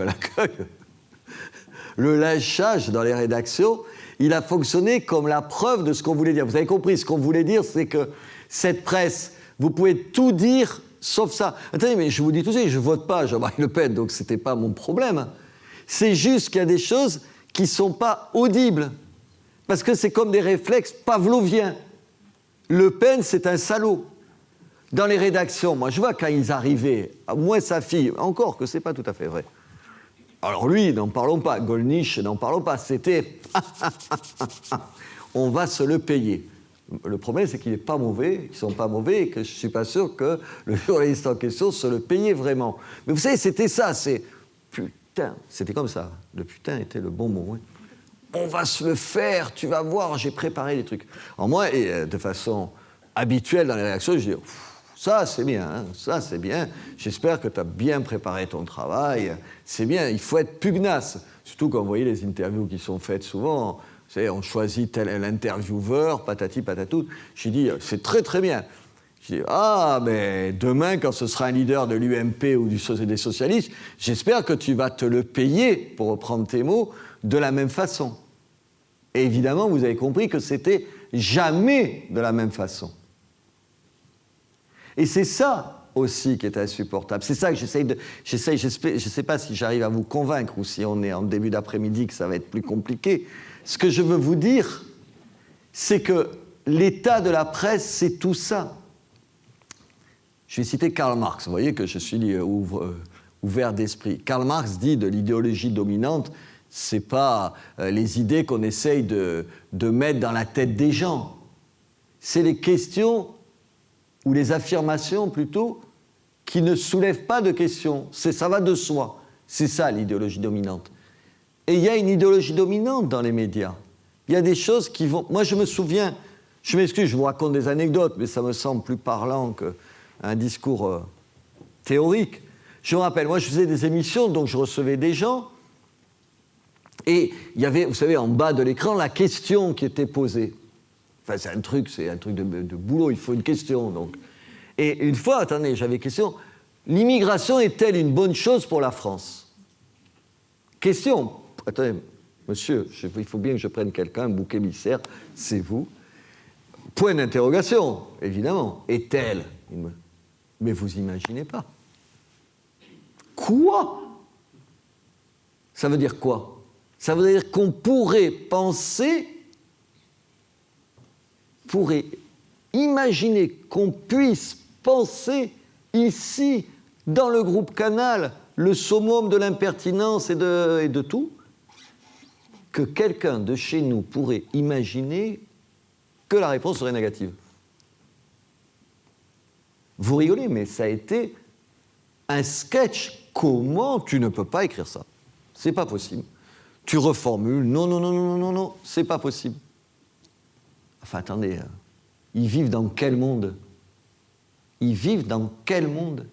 le lynchage dans les rédactions, il a fonctionné comme la preuve de ce qu'on voulait dire. Vous avez compris, ce qu'on voulait dire, c'est que cette presse, vous pouvez tout dire sauf ça. Attendez, mais je vous dis tout ça, je ne vote pas Jean-Marie Le Pen, donc ce n'était pas mon problème. C'est juste qu'il y a des choses qui ne sont pas audibles. Parce que c'est comme des réflexes pavloviens. Le Pen, c'est un salaud. Dans les rédactions, moi je vois quand ils arrivaient, moins sa fille, encore que ce n'est pas tout à fait vrai. Alors lui, n'en parlons pas, Gollnisch, n'en parlons pas, c'était on va se le payer. Le problème, c'est qu'il n'est pas mauvais, qu'ils ne sont pas mauvais, et que je ne suis pas sûr que le journaliste en question se le payait vraiment. Mais vous savez, c'était ça, c'est putain, c'était comme ça. Le putain était le bon mot. Hein. On va se le faire, tu vas voir, j'ai préparé des trucs. Alors moi, et de façon habituelle dans les réactions, je dis ça c'est bien, hein, ça c'est bien, j'espère que tu as bien préparé ton travail, c'est bien, il faut être pugnace. Surtout quand vous voyez les interviews qui sont faites souvent, vous savez, on choisit tel intervieweur, patati patatou. J'ai dit, c'est très très bien. J'ai dit, ah, mais demain, quand ce sera un leader de l'UMP ou des socialistes, j'espère que tu vas te le payer, pour reprendre tes mots, de la même façon. Et évidemment, vous avez compris que c'était jamais de la même façon. Et c'est ça aussi qui est insupportable. C'est ça que je ne sais pas si j'arrive à vous convaincre ou si on est en début d'après-midi que ça va être plus compliqué. Ce que je veux vous dire, c'est que l'état de la presse, c'est tout ça. Je vais citer Karl Marx. Vous voyez que je suis ouvert d'esprit. Karl Marx dit de l'idéologie dominante, ce n'est pas les idées qu'on essaye de mettre dans la tête des gens. C'est les questions, ou les affirmations plutôt, qui ne soulèvent pas de questions. Ça va de soi. C'est ça l'idéologie dominante. Et il y a une idéologie dominante dans les médias. Il y a des choses qui vont... Moi, je me souviens, je m'excuse, je vous raconte des anecdotes, mais ça me semble plus parlant qu'un discours théorique. Je me rappelle, moi, je faisais des émissions, donc je recevais des gens, et il y avait, vous savez, en bas de l'écran, la question qui était posée. Enfin, c'est un truc de boulot, il faut une question, donc. Et une fois, attendez, j'avais une question, l'immigration est-elle une bonne chose pour la France ? Question. Attendez, monsieur, il faut bien que je prenne quelqu'un, un bouc émissaire, c'est vous. Point d'interrogation, évidemment. Est-elle ? Mais vous imaginez pas. Quoi ? Ça veut dire quoi ? Ça veut dire qu'on pourrait imaginer qu'on puisse penser ici, dans le groupe Canal, le summum de l'impertinence et de tout, que quelqu'un de chez nous pourrait imaginer que la réponse serait négative. Vous rigolez, mais ça a été un sketch. Comment tu ne peux pas écrire ça? C'est pas possible. Tu reformules, non, c'est pas possible. Enfin, attendez, ils vivent dans quel monde? Ils vivent dans quel monde?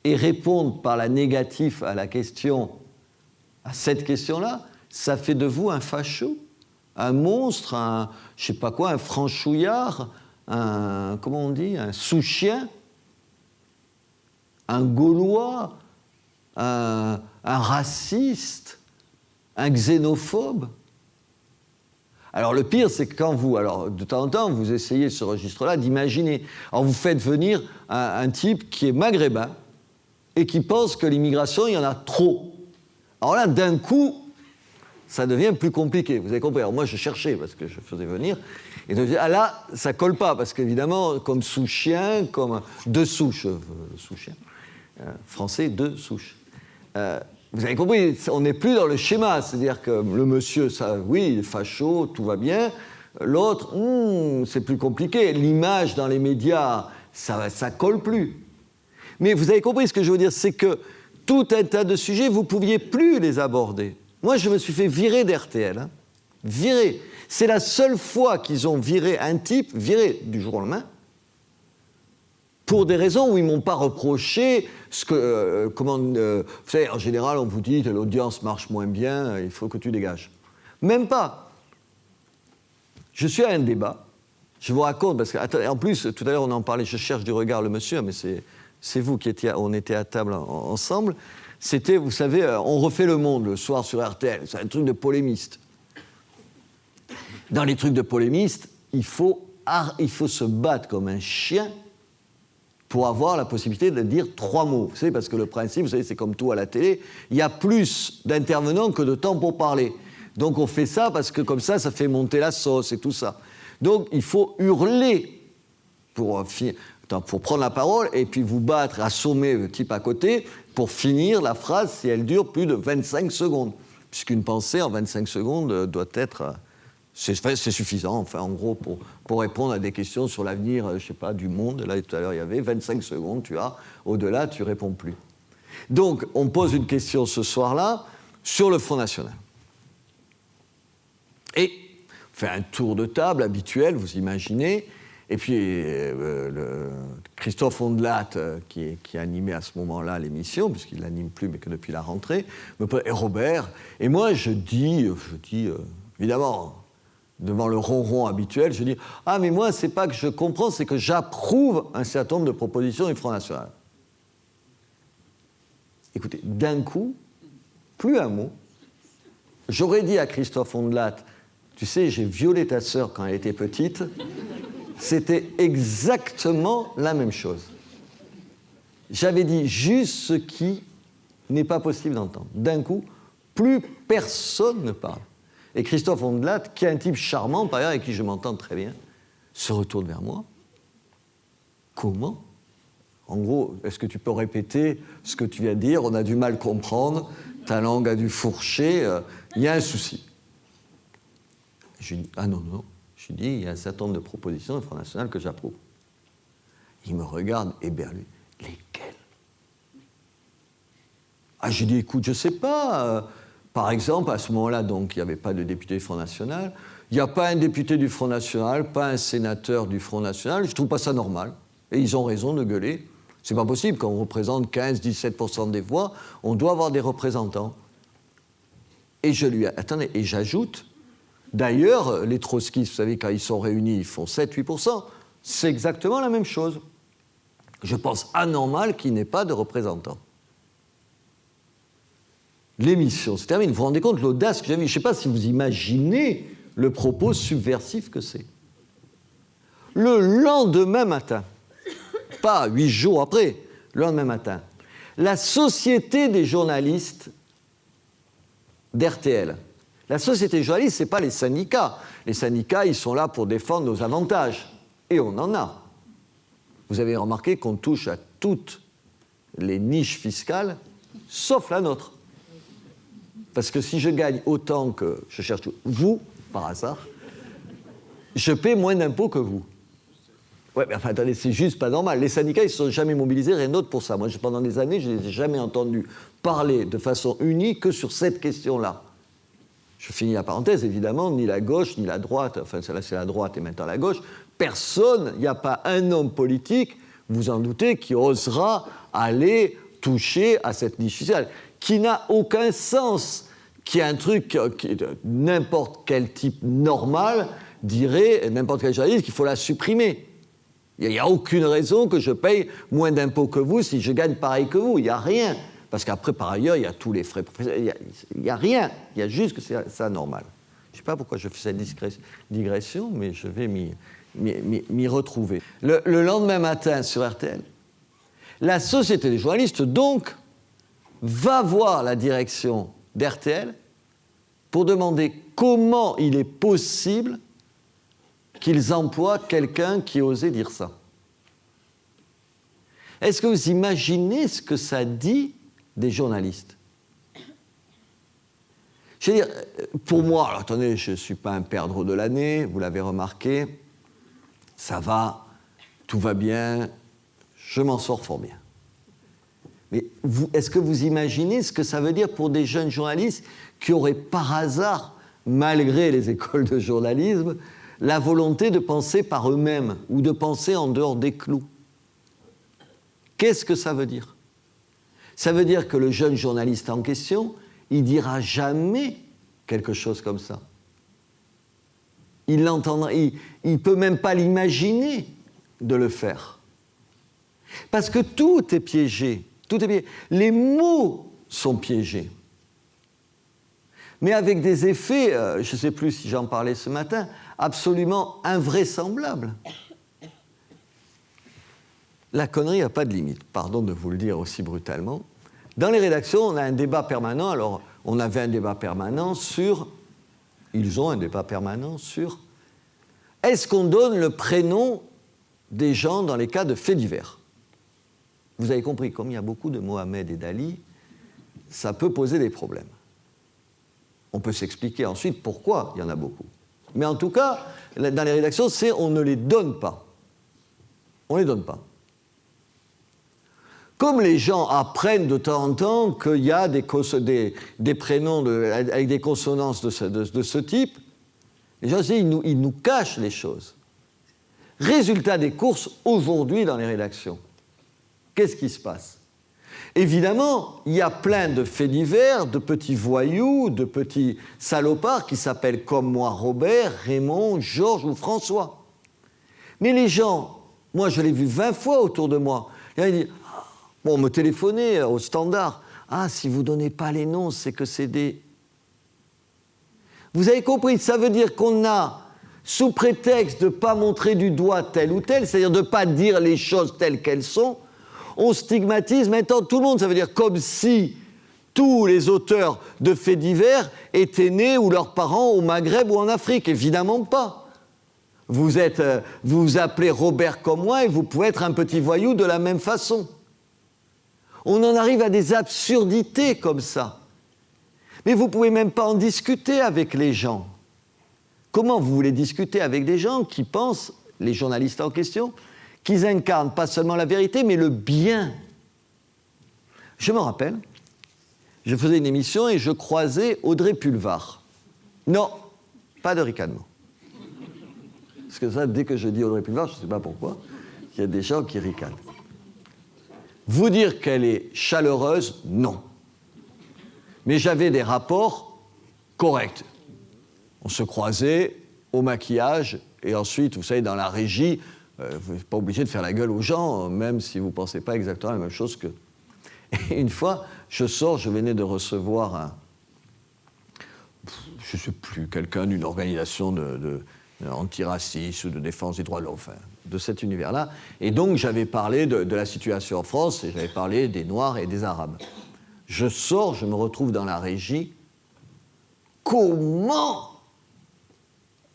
Et répondre par la négative à la question, à cette question-là, ça fait de vous un facho, un monstre, un, je sais pas quoi, un franchouillard, un, comment on dit, un sous-chien, un Gaulois, un raciste, un xénophobe. Alors le pire, c'est que quand vous, alors de temps en temps, vous essayez ce registre-là d'imaginer. Alors vous faites venir un type qui est maghrébin et qui pense que l'immigration, il y en a trop. Alors là, d'un coup, ça devient plus compliqué. Vous avez compris? Alors moi, je cherchais parce que je faisais venir. Et je me disais, ah là, ça colle pas parce qu'évidemment, comme sous-chien, comme deux souches, sous-chien, français, deux souches. Vous avez compris, on n'est plus dans le schéma, c'est-à-dire que le monsieur, ça, oui, il est facho, tout va bien. L'autre, c'est plus compliqué. L'image dans les médias, ça colle plus. Mais vous avez compris ce que je veux dire, c'est que tout un tas de sujets, vous ne pouviez plus les aborder. Moi, je me suis fait virer d'RTL. Hein. Virer. C'est la seule fois qu'ils ont viré un type, viré du jour au lendemain, pour des raisons où ils ne m'ont pas reproché ce que, vous savez, en général, on vous dit que l'audience marche moins bien, il faut que tu dégages. Même pas. Je suis à un débat, je vous raconte, parce que, en plus, tout à l'heure, on en parlait, je cherche du regard le monsieur, mais c'est vous qui étiez, on était à table ensemble. C'était, vous savez, on refait le monde le soir sur RTL, c'est un truc de polémiste. Dans les trucs de polémiste, il faut se battre comme un chien pour avoir la possibilité de dire 3 mots. Vous savez, parce que le principe, vous savez, c'est comme tout à la télé, il y a plus d'intervenants que de temps pour parler. Donc on fait ça parce que comme ça fait monter la sauce et tout ça. Donc il faut hurler pour prendre la parole et puis vous battre, assommer le type à côté pour finir la phrase si elle dure plus de 25 secondes. Puisqu'une pensée en 25 secondes doit être... C'est suffisant, enfin, en gros, pour répondre à des questions sur l'avenir, je ne sais pas, du monde. Là, tout à l'heure, il y avait 25 secondes, tu as. Au-delà, tu ne réponds plus. Donc, on pose une question ce soir-là sur le Front National. Et on fait un tour de table habituel, vous imaginez. Et puis, Christophe Ondelat, qui animait à ce moment-là l'émission, puisqu'il ne l'anime plus, mais que depuis la rentrée, et Robert. Et moi, je dis évidemment... devant le ronron habituel, je dis « Ah, mais moi, c'est pas que je comprends, c'est que j'approuve un certain nombre de propositions du Front National. » Écoutez, d'un coup, plus un mot, j'aurais dit à Christophe Ondelat « Tu sais, j'ai violé ta sœur quand elle était petite. » C'était exactement la même chose. J'avais dit juste ce qui n'est pas possible d'entendre. D'un coup, plus personne ne parle. Et Christophe Ondelat, qui est un type charmant, par ailleurs, avec qui je m'entends très bien, se retourne vers moi. Comment? En gros, est-ce que tu peux répéter ce que tu viens de dire? On a du mal à comprendre, ta langue a dû fourcher, il y a un souci. Je lui dis, ah non, je lui dis, il y a un certain nombre de propositions du Front National que j'approuve. Il me regarde éberlué. Lesquelles? Ah, j'ai dit, écoute, je ne sais pas... Par exemple, à ce moment-là, donc, il n'y avait pas de député du Front National. Il n'y a pas un député du Front National, pas un sénateur du Front National. Je ne trouve pas ça normal. Et ils ont raison de gueuler. C'est pas possible. Quand on représente 15-17% des voix, on doit avoir des représentants. Et je lui... Attendez, et j'ajoute... D'ailleurs, les trotskistes, vous savez, quand ils sont réunis, ils font 7-8%. C'est exactement la même chose. Je pense anormal qu'il n'ait pas de représentants. L'émission se termine. Vous vous rendez compte de l'audace que j'avais? Je ne sais pas si vous imaginez le propos subversif que c'est. Le lendemain matin, pas 8 jours après, le lendemain matin, la Société des journalistes d'RTL. La société des journalistes, ce n'est pas les syndicats. Les syndicats, ils sont là pour défendre nos avantages. Et on en a. Vous avez remarqué qu'on touche à toutes les niches fiscales, sauf la nôtre. Parce que si je gagne autant que je cherche vous, par hasard, je paie moins d'impôts que vous. Ouais, mais enfin, attendez, c'est juste pas normal. Les syndicats, ils ne se sont jamais mobilisés, rien d'autre pour ça. Moi, pendant des années, je ne les ai jamais entendus parler de façon unie que sur cette question-là. Je finis la parenthèse, évidemment, ni la gauche, ni la droite, enfin, là, c'est la droite et maintenant la gauche, personne, il n'y a pas un homme politique, vous en doutez, qui osera aller toucher à cette niche fiscale, qui n'a aucun sens, qui est un truc qui, n'importe quel type normal dirait, n'importe quel journaliste, qu'il faut la supprimer. Il n'y a aucune raison que je paye moins d'impôts que vous si je gagne pareil que vous. Il n'y a rien. Parce qu'après, par ailleurs, il y a tous les frais professionnels. Il n'y a rien. Il y a juste que c'est ça normal. Je ne sais pas pourquoi je fais cette digression, mais je vais m'y retrouver. Le lendemain matin, sur RTL, la Société des journalistes, donc, va voir la direction d'RTL pour demander comment il est possible qu'ils emploient quelqu'un qui osait dire ça. Est-ce que vous imaginez ce que ça dit des journalistes? Je veux dire, pour moi, alors attendez, je ne suis pas un perdreau de l'année, vous l'avez remarqué, ça va, tout va bien, je m'en sors fort bien. Mais est-ce que vous imaginez ce que ça veut dire pour des jeunes journalistes qui auraient par hasard, malgré les écoles de journalisme, la volonté de penser par eux-mêmes ou de penser en dehors des clous? Qu'est-ce que ça veut dire? Ça veut dire que le jeune journaliste en question, il dira jamais quelque chose comme ça. Il l'entendra, il peut même pas l'imaginer de le faire. Parce que tout est piégé. Tout est piégé. Les mots sont piégés. Mais avec des effets, je ne sais plus si j'en parlais ce matin, absolument invraisemblables. La connerie n'a pas de limite, pardon de vous le dire aussi brutalement. Dans les rédactions, on a un débat permanent. Alors, on avait un débat permanent sur... Ils ont un débat permanent sur... Est-ce qu'on donne le prénom des gens dans les cas de faits divers? Vous avez compris, comme il y a beaucoup de Mohamed et d'Ali, ça peut poser des problèmes. On peut s'expliquer ensuite pourquoi il y en a beaucoup. Mais en tout cas, dans les rédactions, c'est on ne les donne pas. On ne les donne pas. Comme les gens apprennent de temps en temps qu'il y a des prénoms avec des consonances de ce type, les gens ils nous cachent les choses. Résultat des courses aujourd'hui dans les rédactions. Qu'est-ce qui se passe? Évidemment, il y a plein de faits divers, de petits voyous, de petits salopards qui s'appellent comme moi Robert, Raymond, Georges ou François. Mais les gens, moi je l'ai vu 20 fois autour de moi, ils disent, bon, on me téléphonait au standard, ah, si vous ne donnez pas les noms, c'est que c'est des... Vous avez compris, ça veut dire qu'on a, sous prétexte de ne pas montrer du doigt tel ou tel, c'est-à-dire de ne pas dire les choses telles qu'elles sont, on stigmatise maintenant tout le monde. Ça veut dire comme si tous les auteurs de faits divers étaient nés ou leurs parents au Maghreb ou en Afrique. Évidemment pas. Vous vous appelez Robert comme moi et vous pouvez être un petit voyou de la même façon. On en arrive à des absurdités comme ça. Mais vous ne pouvez même pas en discuter avec les gens. Comment vous voulez discuter avec des gens qui pensent, les journalistes en question, qu'ils incarnent pas seulement la vérité, mais le bien? Je me rappelle, je faisais une émission et je croisais Audrey Pulvar. Non, pas de ricanement. Parce que ça, dès que je dis Audrey Pulvar, je ne sais pas pourquoi, il y a des gens qui ricanent. Vous dire qu'elle est chaleureuse, non. Mais j'avais des rapports corrects. On se croisait au maquillage et ensuite, vous savez, dans la régie, vous n'êtes pas obligé de faire la gueule aux gens, même si vous ne pensez pas exactement la même chose qu'eux. Et une fois, je sors, je venais de recevoir je ne sais plus, quelqu'un d'une organisation antiraciste ou de défense des droits de l'homme, enfin, de cet univers-là. Et donc, j'avais parlé de la situation en France et j'avais parlé des Noirs et des Arabes. Je sors, je me retrouve dans la régie comment,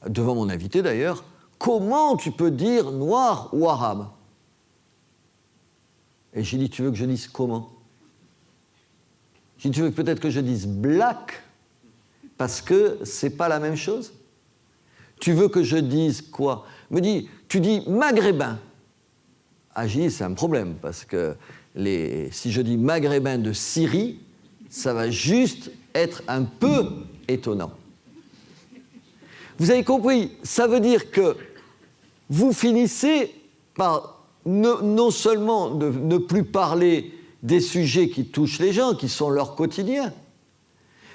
devant mon invité d'ailleurs, comment tu peux dire noir ou arabe? Et j'ai dit, tu veux que je dise comment? J'ai dit, tu veux peut-être que je dise black, parce que c'est pas la même chose? Tu veux que je dise quoi? Me dit, tu dis maghrébin. Ah, j'ai dit, c'est un problème, parce que si je dis maghrébin de Syrie, ça va juste être un peu étonnant. Vous avez compris? Ça veut dire que vous finissez par non seulement ne plus parler des sujets qui touchent les gens, qui sont leur quotidien,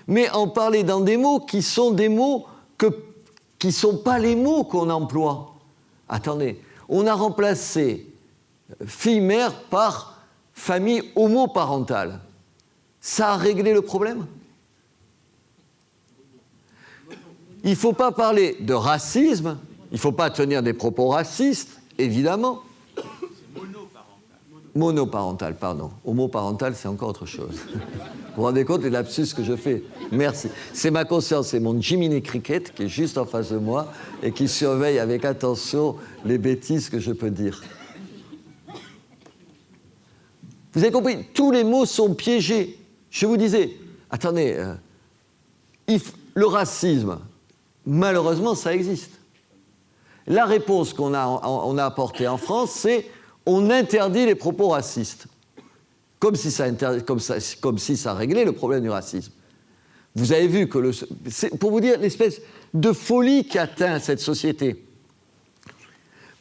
mais en parler dans des mots qui sont des mots qui ne sont pas les mots qu'on emploie. Attendez, on a remplacé fille-mère par famille homoparentale. Ça a réglé le problème? Il ne faut pas parler de racisme, il ne faut pas tenir des propos racistes, évidemment. Monoparental, pardon. Homoparental, c'est encore autre chose. Vous vous rendez compte des lapsus que je fais? Merci. C'est ma conscience, c'est mon Jiminy Cricket qui est juste en face de moi et qui surveille avec attention les bêtises que je peux dire. Vous avez compris? Tous les mots sont piégés. Je vous disais, attendez, le racisme, malheureusement, ça existe. La réponse qu'on a apportée en France, c'est on interdit les propos racistes, comme si ça réglait le problème du racisme. Vous avez vu que c'est pour vous dire l'espèce de folie qui atteint cette société.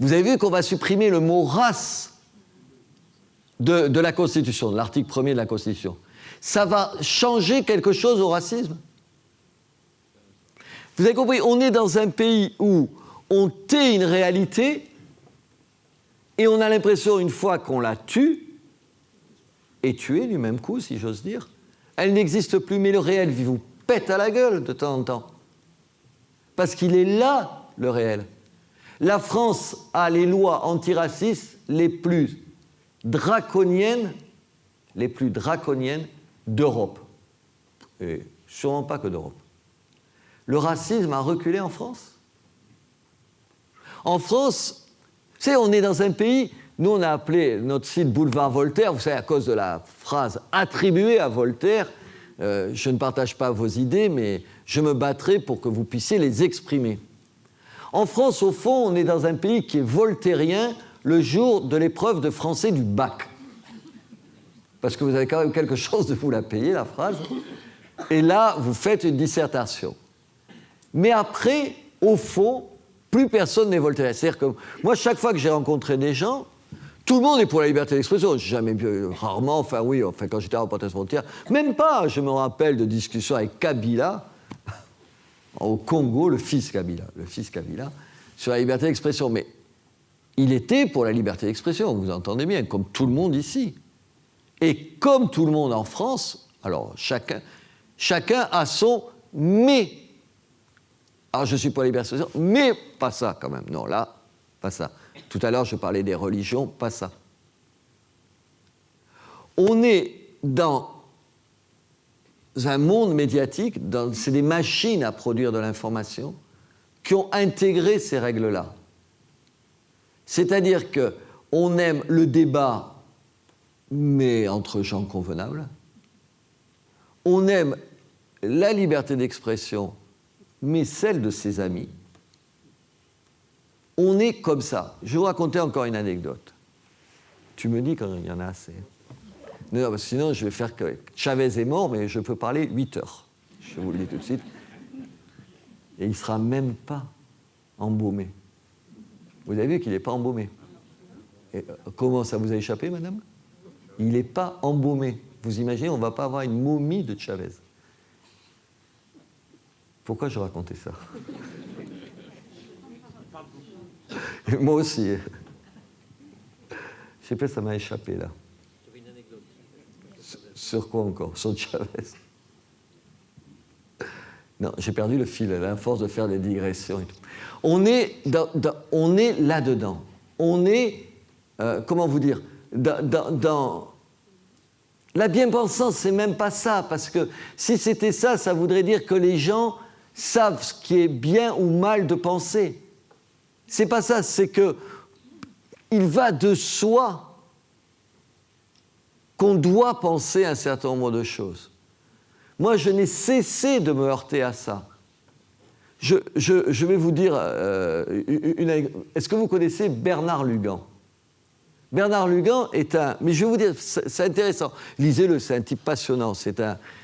Vous avez vu qu'on va supprimer le mot race de la Constitution, de l'article 1er de la Constitution. Ça va changer quelque chose au racisme? Vous avez compris, on est dans un pays où on tait une réalité et on a l'impression, une fois qu'on la tue, et tuée du même coup, si j'ose dire, elle n'existe plus, mais le réel vous pète à la gueule de temps en temps. Parce qu'il est là, le réel. La France a les lois antiracistes les plus draconiennes d'Europe. Et sûrement pas que d'Europe. Le racisme a reculé en France. En France, vous savez, on est dans un pays, nous on a appelé notre site Boulevard Voltaire, vous savez, à cause de la phrase attribuée à Voltaire, je ne partage pas vos idées, mais je me battrai pour que vous puissiez les exprimer. En France, au fond, on est dans un pays qui est voltairien le jour de l'épreuve de français du bac. Parce que vous avez quand même quelque chose de vous la payer, la phrase. Et là, vous faites une dissertation. Mais après, au fond, plus personne n'est voltairien. C'est-à-dire que moi, chaque fois que j'ai rencontré des gens, tout le monde est pour la liberté d'expression. J'ai jamais vu, rarement, quand j'étais à Reporters sans frontières, même pas, je me rappelle de discussions avec Kabila, au Congo, le fils Kabila, sur la liberté d'expression. Mais il était pour la liberté d'expression, vous entendez bien, comme tout le monde ici. Et comme tout le monde en France, alors chacun a son « mais ». Alors je ne suis pas la liberté d'expression, mais pas ça quand même. Non, là, pas ça. Tout à l'heure, je parlais des religions, pas ça. On est dans un monde médiatique, c'est des machines à produire de l'information qui ont intégré ces règles-là. C'est-à-dire qu'on aime le débat, mais entre gens convenables. On aime la liberté d'expression, mais celle de ses amis. On est comme ça. Je vais vous raconter encore une anecdote. Tu me dis quand il y en a assez. Non, parce que sinon, je vais faire que Chavez est mort, mais je peux parler 8 heures. Je vous le dis tout de suite. Et il ne sera même pas embaumé. Vous avez vu qu'il n'est pas embaumé. Et comment ça vous a échappé, madame? Il n'est pas embaumé. Vous imaginez, on ne va pas avoir une momie de Chavez. Pourquoi je racontais ça? Moi aussi. Je sais pas, ça m'a échappé là. J'avais une anecdote. Sur quoi encore? Sur Chavez? Non, j'ai perdu le fil à force de faire des digressions et tout. On est là-dedans. On est, comment vous dire, dans la bien-pensance, c'est même pas ça, parce que si c'était ça, ça voudrait dire que les gens savent ce qui est bien ou mal de penser. C'est pas ça, c'est que il va de soi qu'on doit penser un certain nombre de choses. Moi, je n'ai cessé de me heurter à ça. Je vais vous dire est-ce que vous connaissez Bernard Lugan? Bernard Lugan est un... Mais je vais vous dire, c'est intéressant. Lisez-le, c'est un type passionnant. C'est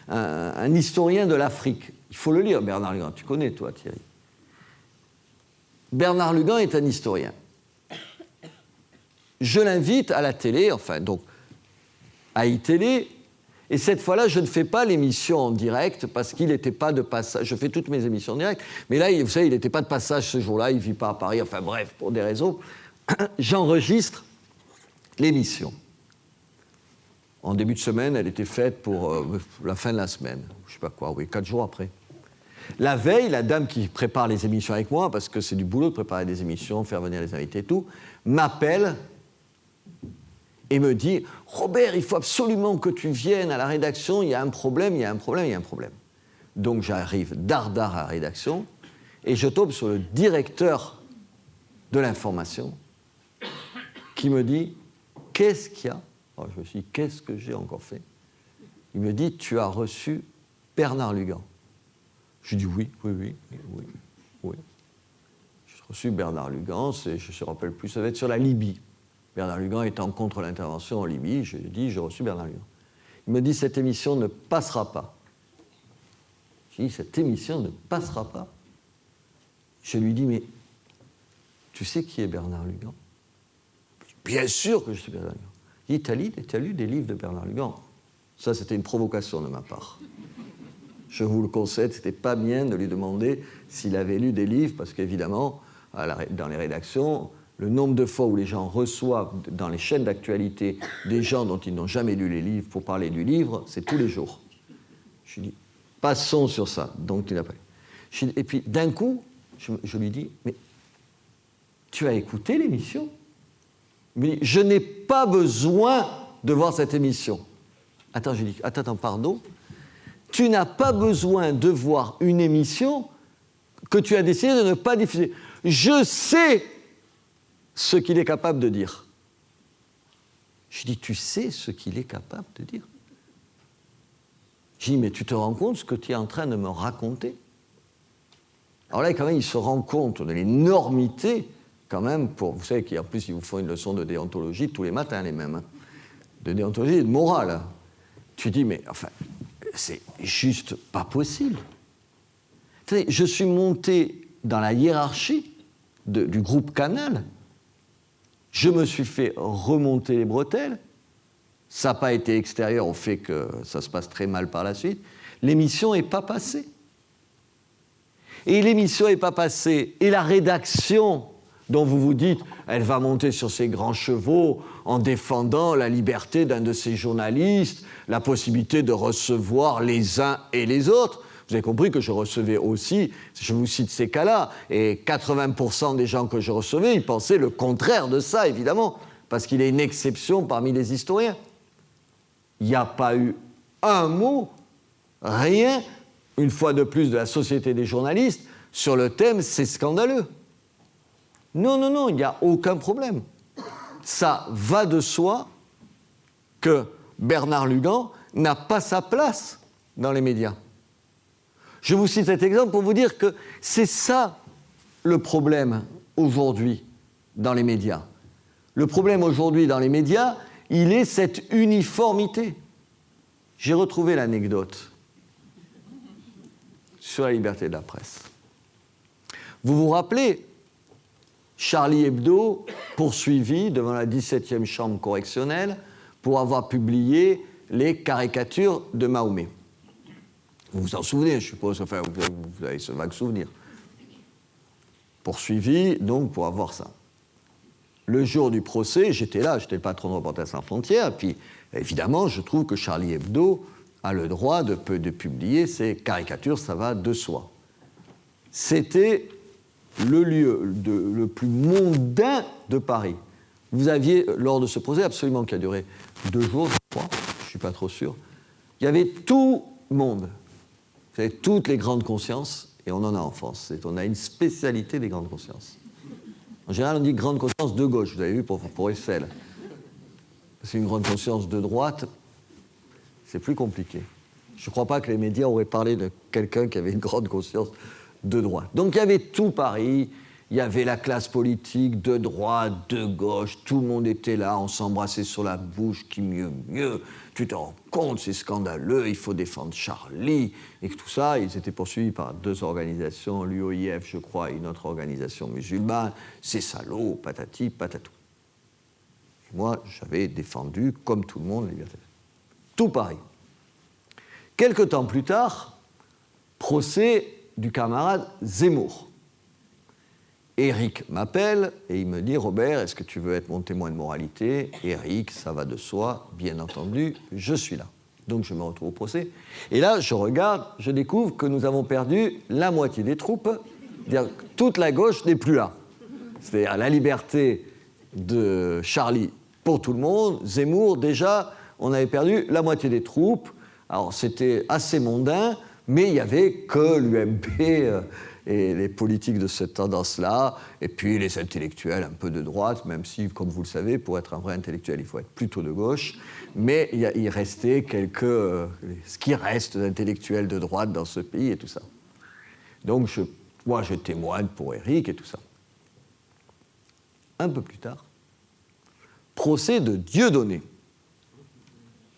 un historien de l'Afrique. Il faut le lire, Bernard Lugan. Tu connais, toi, Thierry. Bernard Lugan est un historien. Je l'invite à la télé, enfin, donc, à iTélé. Et cette fois-là, je ne fais pas l'émission en direct parce qu'il n'était pas de passage. Je fais toutes mes émissions en direct. Mais là, vous savez, il n'était pas de passage ce jour-là. Il ne vit pas à Paris. Enfin, bref, pour des raisons. J'enregistre l'émission. En début de semaine, elle était faite pour la fin de la semaine. Je ne sais pas quoi, oui, 4 jours après. La veille, la dame qui prépare les émissions avec moi, parce que c'est du boulot de préparer des émissions, faire venir les invités et tout, m'appelle et me dit « Robert, il faut absolument que tu viennes à la rédaction, il y a un problème, il y a un problème, il y a un problème. » Donc j'arrive dardard à la rédaction et je tombe sur le directeur de l'information qui me dit « Qu'est-ce qu'il y a ?» Alors je me suis dit « Qu'est-ce que j'ai encore fait ?» Il me dit « Tu as reçu Bernard Lugan. » Je dis oui. J'ai reçu Bernard Lugan, je ne me rappelle plus, ça va être sur la Libye. Bernard Lugan étant contre l'intervention en Libye, je lui ai dit, j'ai reçu Bernard Lugan. Il me dit, cette émission ne passera pas. J'ai dit, cette émission ne passera pas. Je lui dis, mais tu sais qui est Bernard Lugan? Bien sûr que je sais Bernard Lugan. Il dit, t'as lu des livres de Bernard Lugan? Ça, c'était une provocation de ma part. Je vous le concède, c'était pas bien de lui demander s'il avait lu des livres, parce qu'évidemment, dans les rédactions, le nombre de fois où les gens reçoivent dans les chaînes d'actualité des gens dont ils n'ont jamais lu les livres pour parler du livre, c'est tous les jours. Je lui dis, passons sur ça. Donc il n'a pas lu. Et puis d'un coup, je lui dis, mais tu as écouté l'émission? Mais je n'ai pas besoin de voir cette émission. Attends, je lui dis, attends, pardon. Tu n'as pas besoin de voir une émission que tu as décidé de ne pas diffuser. Je sais ce qu'il est capable de dire. Je dis, tu sais ce qu'il est capable de dire? Je dis, mais tu te rends compte ce que tu es en train de me raconter? Alors là, quand même, il se rend compte de l'énormité, quand même, vous savez qu'en plus, ils vous font une leçon de déontologie tous les matins, les mêmes, hein, de déontologie et de morale. Hein. Tu dis, mais enfin... c'est juste pas possible. Attendez, je suis monté dans la hiérarchie du groupe Canal. Je me suis fait remonter les bretelles. Ça n'a pas été extérieur au fait que ça se passe très mal par la suite. L'émission n'est pas passée. Et l'émission n'est pas passée. Et la rédaction dont vous vous dites, elle va monter sur ses grands chevaux en défendant la liberté d'un de ses journalistes, la possibilité de recevoir les uns et les autres. Vous avez compris que je recevais aussi, je vous cite ces cas-là, et 80% des gens que je recevais, ils pensaient le contraire de ça, évidemment, parce qu'il est une exception parmi les historiens. Il n'y a pas eu un mot, rien, une fois de plus, de la Société des journalistes sur le thème « c'est scandaleux ». Non, il n'y a aucun problème. Ça va de soi que Bernard Lugan n'a pas sa place dans les médias. Je vous cite cet exemple pour vous dire que c'est ça le problème aujourd'hui dans les médias. Le problème aujourd'hui dans les médias, il est cette uniformité. J'ai retrouvé l'anecdote sur la liberté de la presse. Vous vous rappelez Charlie Hebdo, poursuivi devant la 17e chambre correctionnelle pour avoir publié les caricatures de Mahomet. Vous vous en souvenez, je suppose, enfin, vous avez ce vague souvenir. Poursuivi, donc, pour avoir ça. Le jour du procès, j'étais là, j'étais le patron de Reporters sans frontières, puis, évidemment, je trouve que Charlie Hebdo a le droit de publier ses caricatures, ça va de soi. C'était le lieu le plus mondain de Paris. Vous aviez, lors de ce procès, absolument qui a duré 2 jours, je crois, je ne suis pas trop sûr, il y avait tout le monde, vous savez, toutes les grandes consciences Et on en a en France. On a une spécialité des grandes consciences. En général, on dit grande conscience de gauche. Vous avez vu pour Eiffel. C'est une grande conscience de droite. C'est plus compliqué. Je ne crois pas que les médias auraient parlé de quelqu'un qui avait une grande conscience de droite. Donc il y avait tout Paris. Il y avait la classe politique de droite, de gauche, tout le monde était là, on s'embrassait sur la bouche, qui mieux, tu te rends compte, c'est scandaleux, il faut défendre Charlie, et que tout ça, ils étaient poursuivis par 2 organisations, l'UOIF, je crois, et une autre organisation musulmane, c'est salaud, patati, patatou. Et moi, j'avais défendu, comme tout le monde, la liberté. Tout pareil. Quelque temps plus tard, procès du camarade Zemmour. Éric m'appelle et il me dit « Robert, est-ce que tu veux être mon témoin de moralité ?» Éric, ça va de soi, bien entendu, je suis là. Donc je me retrouve au procès. Et là, je regarde, je découvre que nous avons perdu la moitié des troupes, c'est-à-dire que toute la gauche n'est plus là. C'est-à-dire la liberté de Charlie pour tout le monde. Zemmour, déjà, on avait perdu la moitié des troupes. Alors c'était assez mondain, mais il n'y avait que l'UMP... et les politiques de cette tendance-là, et puis les intellectuels un peu de droite, même si, comme vous le savez, pour être un vrai intellectuel, il faut être plutôt de gauche, mais il restait ce qui reste d'intellectuels de droite dans ce pays et tout ça. Donc, moi, je témoigne pour Éric et tout ça. Un peu plus tard, procès de Dieudonné.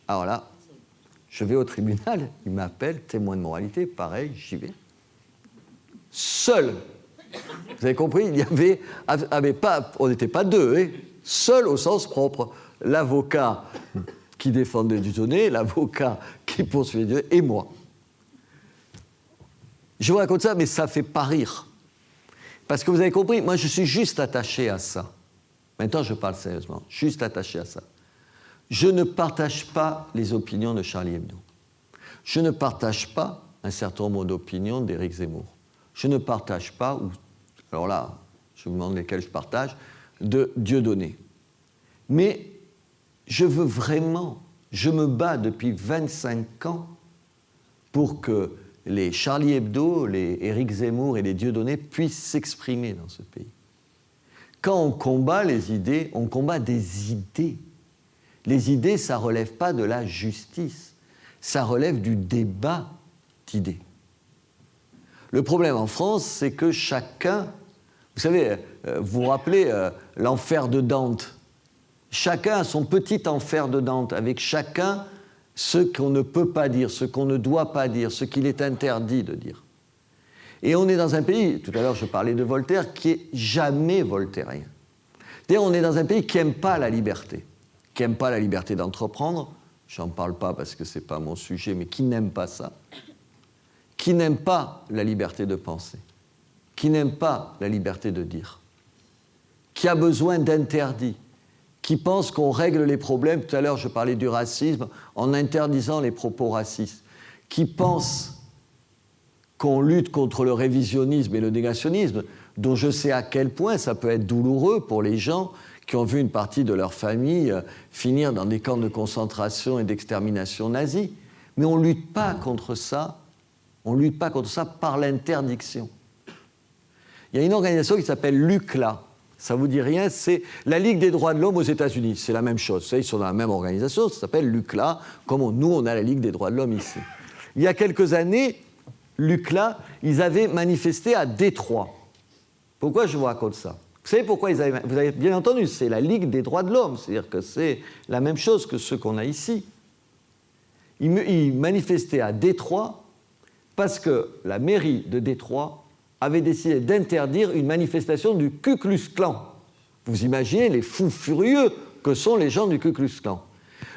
Alors là, je vais au tribunal, il m'appelle, témoin de moralité, pareil, j'y vais. Seul, vous avez compris, il y avait pas, on n'était pas 2, hein, seul au sens propre, l'avocat qui défendait Dieudonné, l'avocat qui poursuivait Dieudonné, et moi. Je vous raconte ça, mais ça ne fait pas rire. Parce que vous avez compris, moi je suis juste attaché à ça. Maintenant je parle sérieusement, juste attaché à ça. Je ne partage pas les opinions de Charlie Hebdo. Je ne partage pas un certain nombre d'opinions d'Éric Zemmour. Je ne partage pas, alors là, je vous demande lesquelles je partage, de Dieudonné. Mais je veux vraiment, je me bats depuis 25 ans pour que les Charlie Hebdo, les Éric Zemmour et les Dieudonné puissent s'exprimer dans ce pays. Quand on combat les idées, on combat des idées. Les idées, ça ne relève pas de la justice, ça relève du débat d'idées. Le problème en France, c'est que chacun, vous savez, vous vous rappelez l'enfer de Dante. Chacun a son petit enfer de Dante, avec chacun ce qu'on ne peut pas dire, ce qu'on ne doit pas dire, ce qu'il est interdit de dire. Et on est dans un pays, tout à l'heure je parlais de Voltaire, qui est jamais voltairien. C'est-à-dire on est dans un pays qui n'aime pas la liberté, qui n'aime pas la liberté d'entreprendre, j'en parle pas parce que ce n'est pas mon sujet, mais qui n'aime pas ça, qui n'aime pas la liberté de penser, qui n'aime pas la liberté de dire, qui a besoin d'interdits, qui pense qu'on règle les problèmes, tout à l'heure je parlais du racisme, en interdisant les propos racistes, qui pense qu'on lutte contre le révisionnisme et le négationnisme, dont je sais à quel point ça peut être douloureux pour les gens qui ont vu une partie de leur famille finir dans des camps de concentration et d'extermination nazis. Mais on ne lutte pas contre ça. On ne lutte pas contre ça par l'interdiction. Il y a une organisation qui s'appelle l'UCLA. Ça ne vous dit rien, c'est la Ligue des droits de l'homme aux États-Unis. C'est la même chose. Vous savez, ils sont dans la même organisation, ça s'appelle l'UCLA, comme nous, on a la Ligue des droits de l'homme ici. Il y a quelques années, l'UCLA, ils avaient manifesté à Détroit. Pourquoi je vous raconte ça ? Vous savez pourquoi vous avez bien entendu, c'est la Ligue des droits de l'homme, c'est-à-dire que c'est la même chose que ceux qu'on a ici. Ils manifestaient à Détroit parce que la mairie de Détroit avait décidé d'interdire une manifestation du Ku Klux Klan. Vous imaginez les fous furieux que sont les gens du Ku Klux Klan.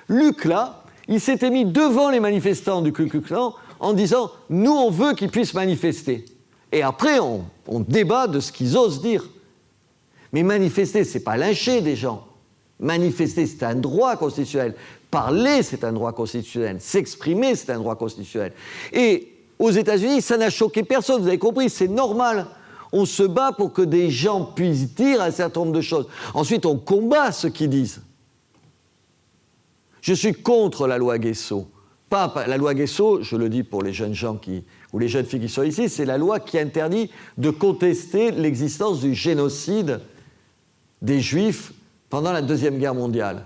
L'UCLA, il s'était mis devant les manifestants du Ku Klux Klan en disant « Nous, on veut qu'ils puissent manifester ». Et après, on débat de ce qu'ils osent dire. Mais manifester, ce n'est pas lyncher des gens. Manifester, c'est un droit constitutionnel. Parler, c'est un droit constitutionnel. S'exprimer, c'est un droit constitutionnel. Et aux États-Unis, ça n'a choqué personne. Vous avez compris, c'est normal. On se bat pour que des gens puissent dire un certain nombre de choses. Ensuite, on combat ce qu'ils disent. Je suis contre la loi Guesso. Pas la loi Guesso, je le dis pour les jeunes gens ou les jeunes filles qui sont ici, c'est la loi qui interdit de contester l'existence du génocide des Juifs pendant la Deuxième Guerre mondiale.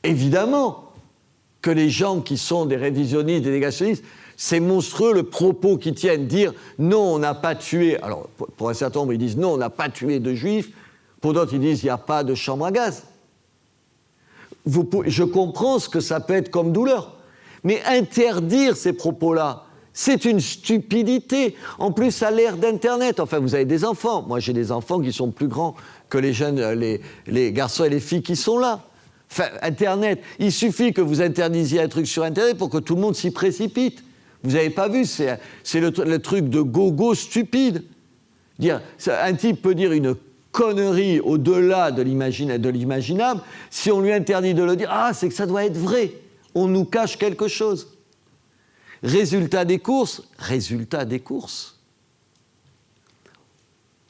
Évidemment que les gens qui sont des révisionnistes, des négationnistes, c'est monstrueux le propos qu'ils tiennent, dire non, on n'a pas tué. Alors, pour un certain nombre, ils disent non, on n'a pas tué de Juifs. Pour d'autres, ils disent il n'y a pas de chambre à gaz. Je comprends ce que ça peut être comme douleur. Mais interdire ces propos-là, c'est une stupidité. En plus, à l'ère d'Internet, enfin, vous avez des enfants. Moi, j'ai des enfants qui sont plus grands que les jeunes, les garçons et les filles qui sont là. Enfin, Internet, il suffit que vous interdisiez un truc sur Internet pour que tout le monde s'y précipite. Vous n'avez pas vu, c'est le truc de gogo stupide. Un type peut dire une connerie au-delà de l'imaginable. Si on lui interdit de le dire, c'est que ça doit être vrai. On nous cache quelque chose. Résultat des courses.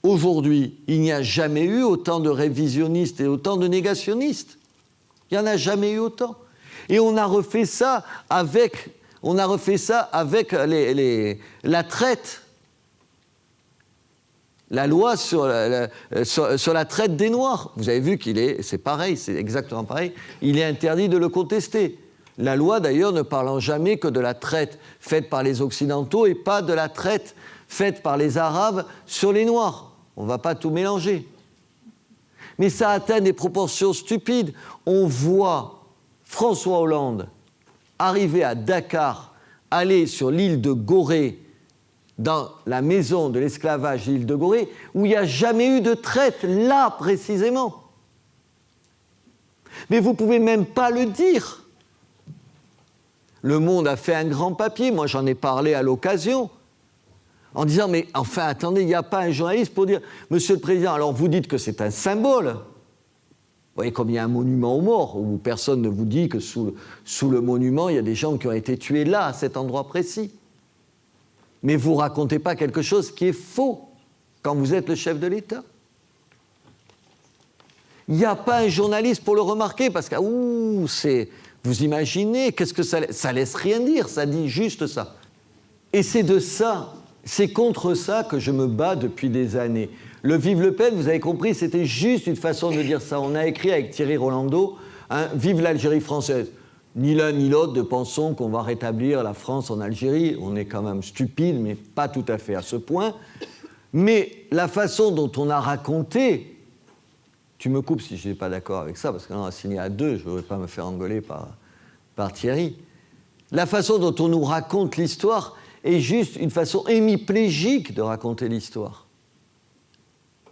Aujourd'hui, il n'y a jamais eu autant de révisionnistes et autant de négationnistes. Il n'y en a jamais eu autant. Et on a refait ça avec la traite. La loi sur la traite des Noirs. Vous avez vu c'est pareil, c'est exactement pareil. Il est interdit de le contester. La loi, d'ailleurs, ne parlant jamais que de la traite faite par les Occidentaux et pas de la traite faite par les Arabes sur les Noirs. On ne va pas tout mélanger. Mais ça atteint des proportions stupides. On voit François Hollande arriver à Dakar, aller sur l'île de Gorée, dans la maison de l'esclavage de l'île de Gorée, où il n'y a jamais eu de traite, là précisément. Mais vous ne pouvez même pas le dire. Le Monde a fait un grand papier, moi j'en ai parlé à l'occasion, en disant, mais enfin, attendez, il n'y a pas un journaliste pour dire, Monsieur le Président, alors vous dites que c'est un symbole. Vous voyez, comme il y a un monument aux morts, où personne ne vous dit que sous le monument, il y a des gens qui ont été tués là, à cet endroit précis. Mais vous ne racontez pas quelque chose qui est faux quand vous êtes le chef de l'État. Il n'y a pas un journaliste pour le remarquer, parce que, vous imaginez, qu'est-ce que ça laisse rien dire, ça dit juste ça. Et c'est contre ça que je me bats depuis des années. Le Vive Le Pen, vous avez compris, c'était juste une façon de dire ça. On a écrit avec Thierry Rolando, Vive l'Algérie française. Ni l'un ni l'autre ne pensons qu'on va rétablir la France en Algérie. On est quand même stupide, mais pas tout à fait à ce point. Mais la façon dont on a raconté, tu me coupes si je n'ai pas d'accord avec ça, parce qu'on a signé à deux, je ne voudrais pas me faire engueuler par Thierry. La façon dont on nous raconte l'histoire est juste une façon hémiplégique de raconter l'histoire.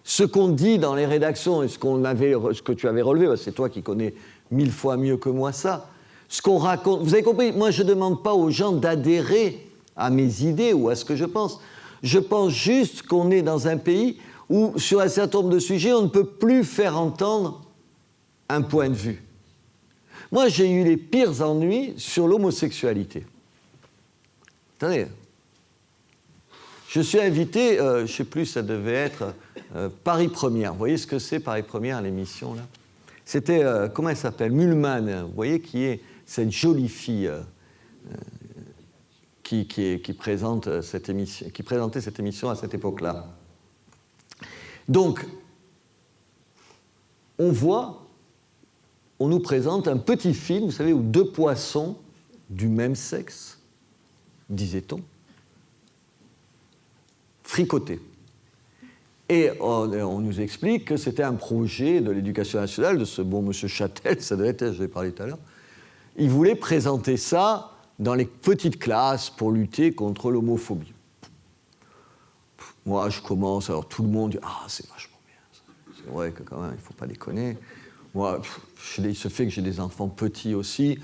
Ce qu'on dit dans les rédactions et ce que tu avais relevé, c'est toi qui connais 1000 fois mieux que moi ça, ce qu'on raconte, vous avez compris, moi je ne demande pas aux gens d'adhérer à mes idées ou à ce que je pense. Je pense juste qu'on est dans un pays où, sur un certain nombre de sujets, on ne peut plus faire entendre un point de vue. Moi, j'ai eu les pires ennuis sur l'homosexualité. Attendez. Je suis invité, je ne sais plus, ça devait être Paris Première. Vous voyez ce que c'est Paris Première, l'émission, là ? C'était, comment elle s'appelle ? Mulman, vous voyez, qui est cette jolie fille qui présentait cette émission à cette époque-là. Donc, on nous présente un petit film, vous savez, où deux poissons du même sexe, disait-on, fricotés. Et on nous explique que c'était un projet de l'Éducation nationale, de ce bon monsieur Châtel, ça devait être, je vais parler tout à l'heure. Il voulait présenter ça dans les petites classes pour lutter contre l'homophobie. Moi, je commence, alors tout le monde dit « Ah, c'est vachement bien, ça. C'est vrai que quand même, il ne faut pas déconner. » Moi, il se fait que j'ai des enfants petits aussi.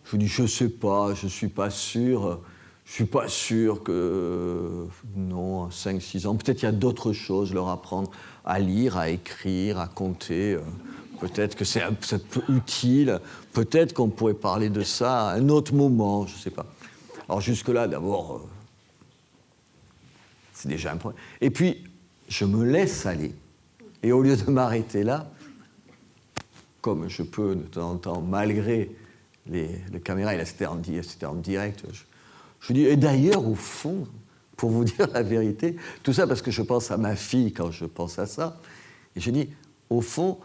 Je vous dis « Je ne sais pas, je ne suis pas sûr. Je ne suis pas sûr que, non, à 5-6 ans, peut-être il y a d'autres choses, leur apprendre à lire, à écrire, à compter. Peut-être que c'est utile. Peut-être qu'on pourrait parler de ça à un autre moment, je ne sais pas. » Alors jusque-là, d'abord... c'est déjà un problème. Et puis, je me laisse aller. Et au lieu de m'arrêter là, comme je peux de temps en temps, malgré les caméras, c'était en direct. Je dis, et d'ailleurs, au fond, pour vous dire la vérité, tout ça parce que je pense à ma fille quand je pense à ça, et je dis, au fond,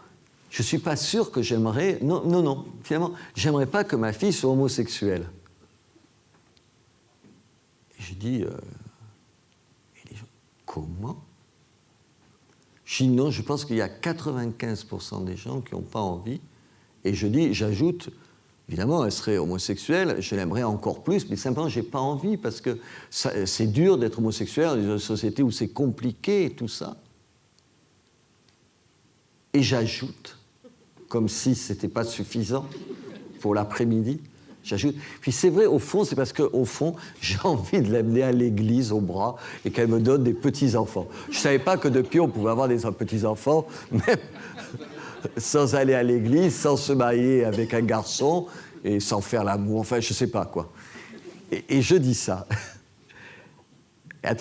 je ne suis pas sûr que j'aimerais... Non, finalement, j'aimerais pas que ma fille soit homosexuelle. Et je dis, et les gens, comment? Je dis, non, je pense qu'il y a 95% des gens qui n'ont pas envie. Et je dis, j'ajoute, évidemment, elle serait homosexuelle, je l'aimerais encore plus, mais simplement, je n'ai pas envie, parce que c'est dur d'être homosexuel dans une société où c'est compliqué et tout ça. Et j'ajoute, comme si ce n'était pas suffisant pour l'après-midi, j'ajoute. Puis c'est vrai, au fond, c'est parce qu'au fond, j'ai envie de l'amener à l'église au bras et qu'elle me donne des petits-enfants. Je ne savais pas que depuis, on pouvait avoir des petits-enfants, même sans aller à l'église, sans se marier avec un garçon et sans faire l'amour, enfin, je ne sais pas quoi. Et je dis ça.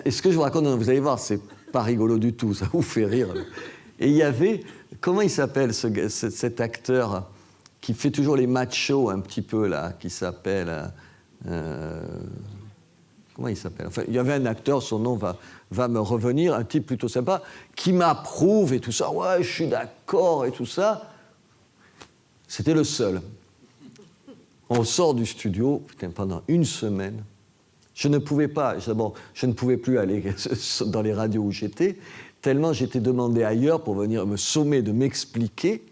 Et ce que je vous raconte, vous allez voir, c'est pas rigolo du tout, ça vous fait rire. Et il y avait, comment il s'appelle cet acteur qui fait toujours les machos un petit peu là, qui s'appelle... comment il s'appelle? Enfin, il y avait un acteur, son nom va me revenir, un type plutôt sympa, qui m'approuve et tout ça. Ouais, je suis d'accord et tout ça. C'était le seul. On sort du studio, putain, pendant une semaine. Je ne pouvais pas, d'abord, je ne pouvais plus aller dans les radios où j'étais, tellement j'étais demandé ailleurs pour venir me sommer de m'expliquer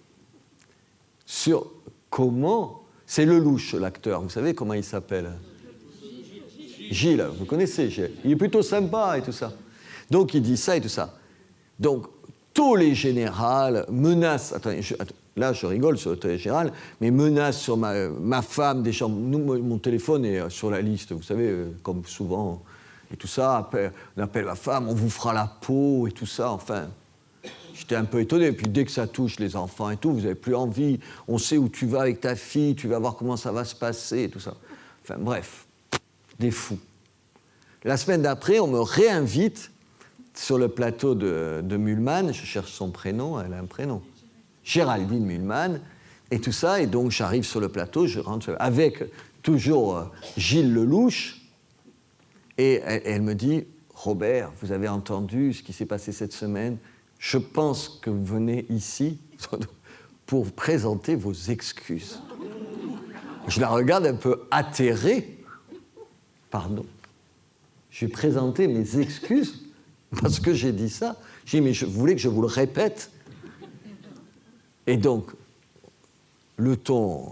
sur comment... C'est Lelouch, l'acteur, vous savez comment il s'appelle? Gilles, vous connaissez Gilles. Il est plutôt sympa et tout ça. Donc il dit ça et tout ça. Donc tous les générales menacent... Attendez, là je rigole sur le télégénéral, mais menacent sur ma femme, des gens... Mon téléphone est sur la liste, vous savez, comme souvent, et tout ça. On appelle ma femme, on vous fera la peau et tout ça, enfin... J'étais un peu étonné. Puis dès que ça touche les enfants et tout, vous n'avez plus envie. On sait où tu vas avec ta fille, tu vas voir comment ça va se passer et tout ça. Enfin bref, des fous. La semaine d'après, on me réinvite sur le plateau de Mühlmann. Je cherche son prénom, elle a un prénom. Géraldine Mühlmann et tout ça. Et donc j'arrive sur le plateau, je rentre avec toujours Gilles Lelouch. Et elle me dit, Robert, vous avez entendu ce qui s'est passé cette semaine? Je pense que vous venez ici pour présenter vos excuses. Je la regarde un peu atterrée. Pardon. Je vais présenter mes excuses parce que j'ai dit ça. J'ai dit, mais vous voulez que je vous le répète? Et donc, le ton,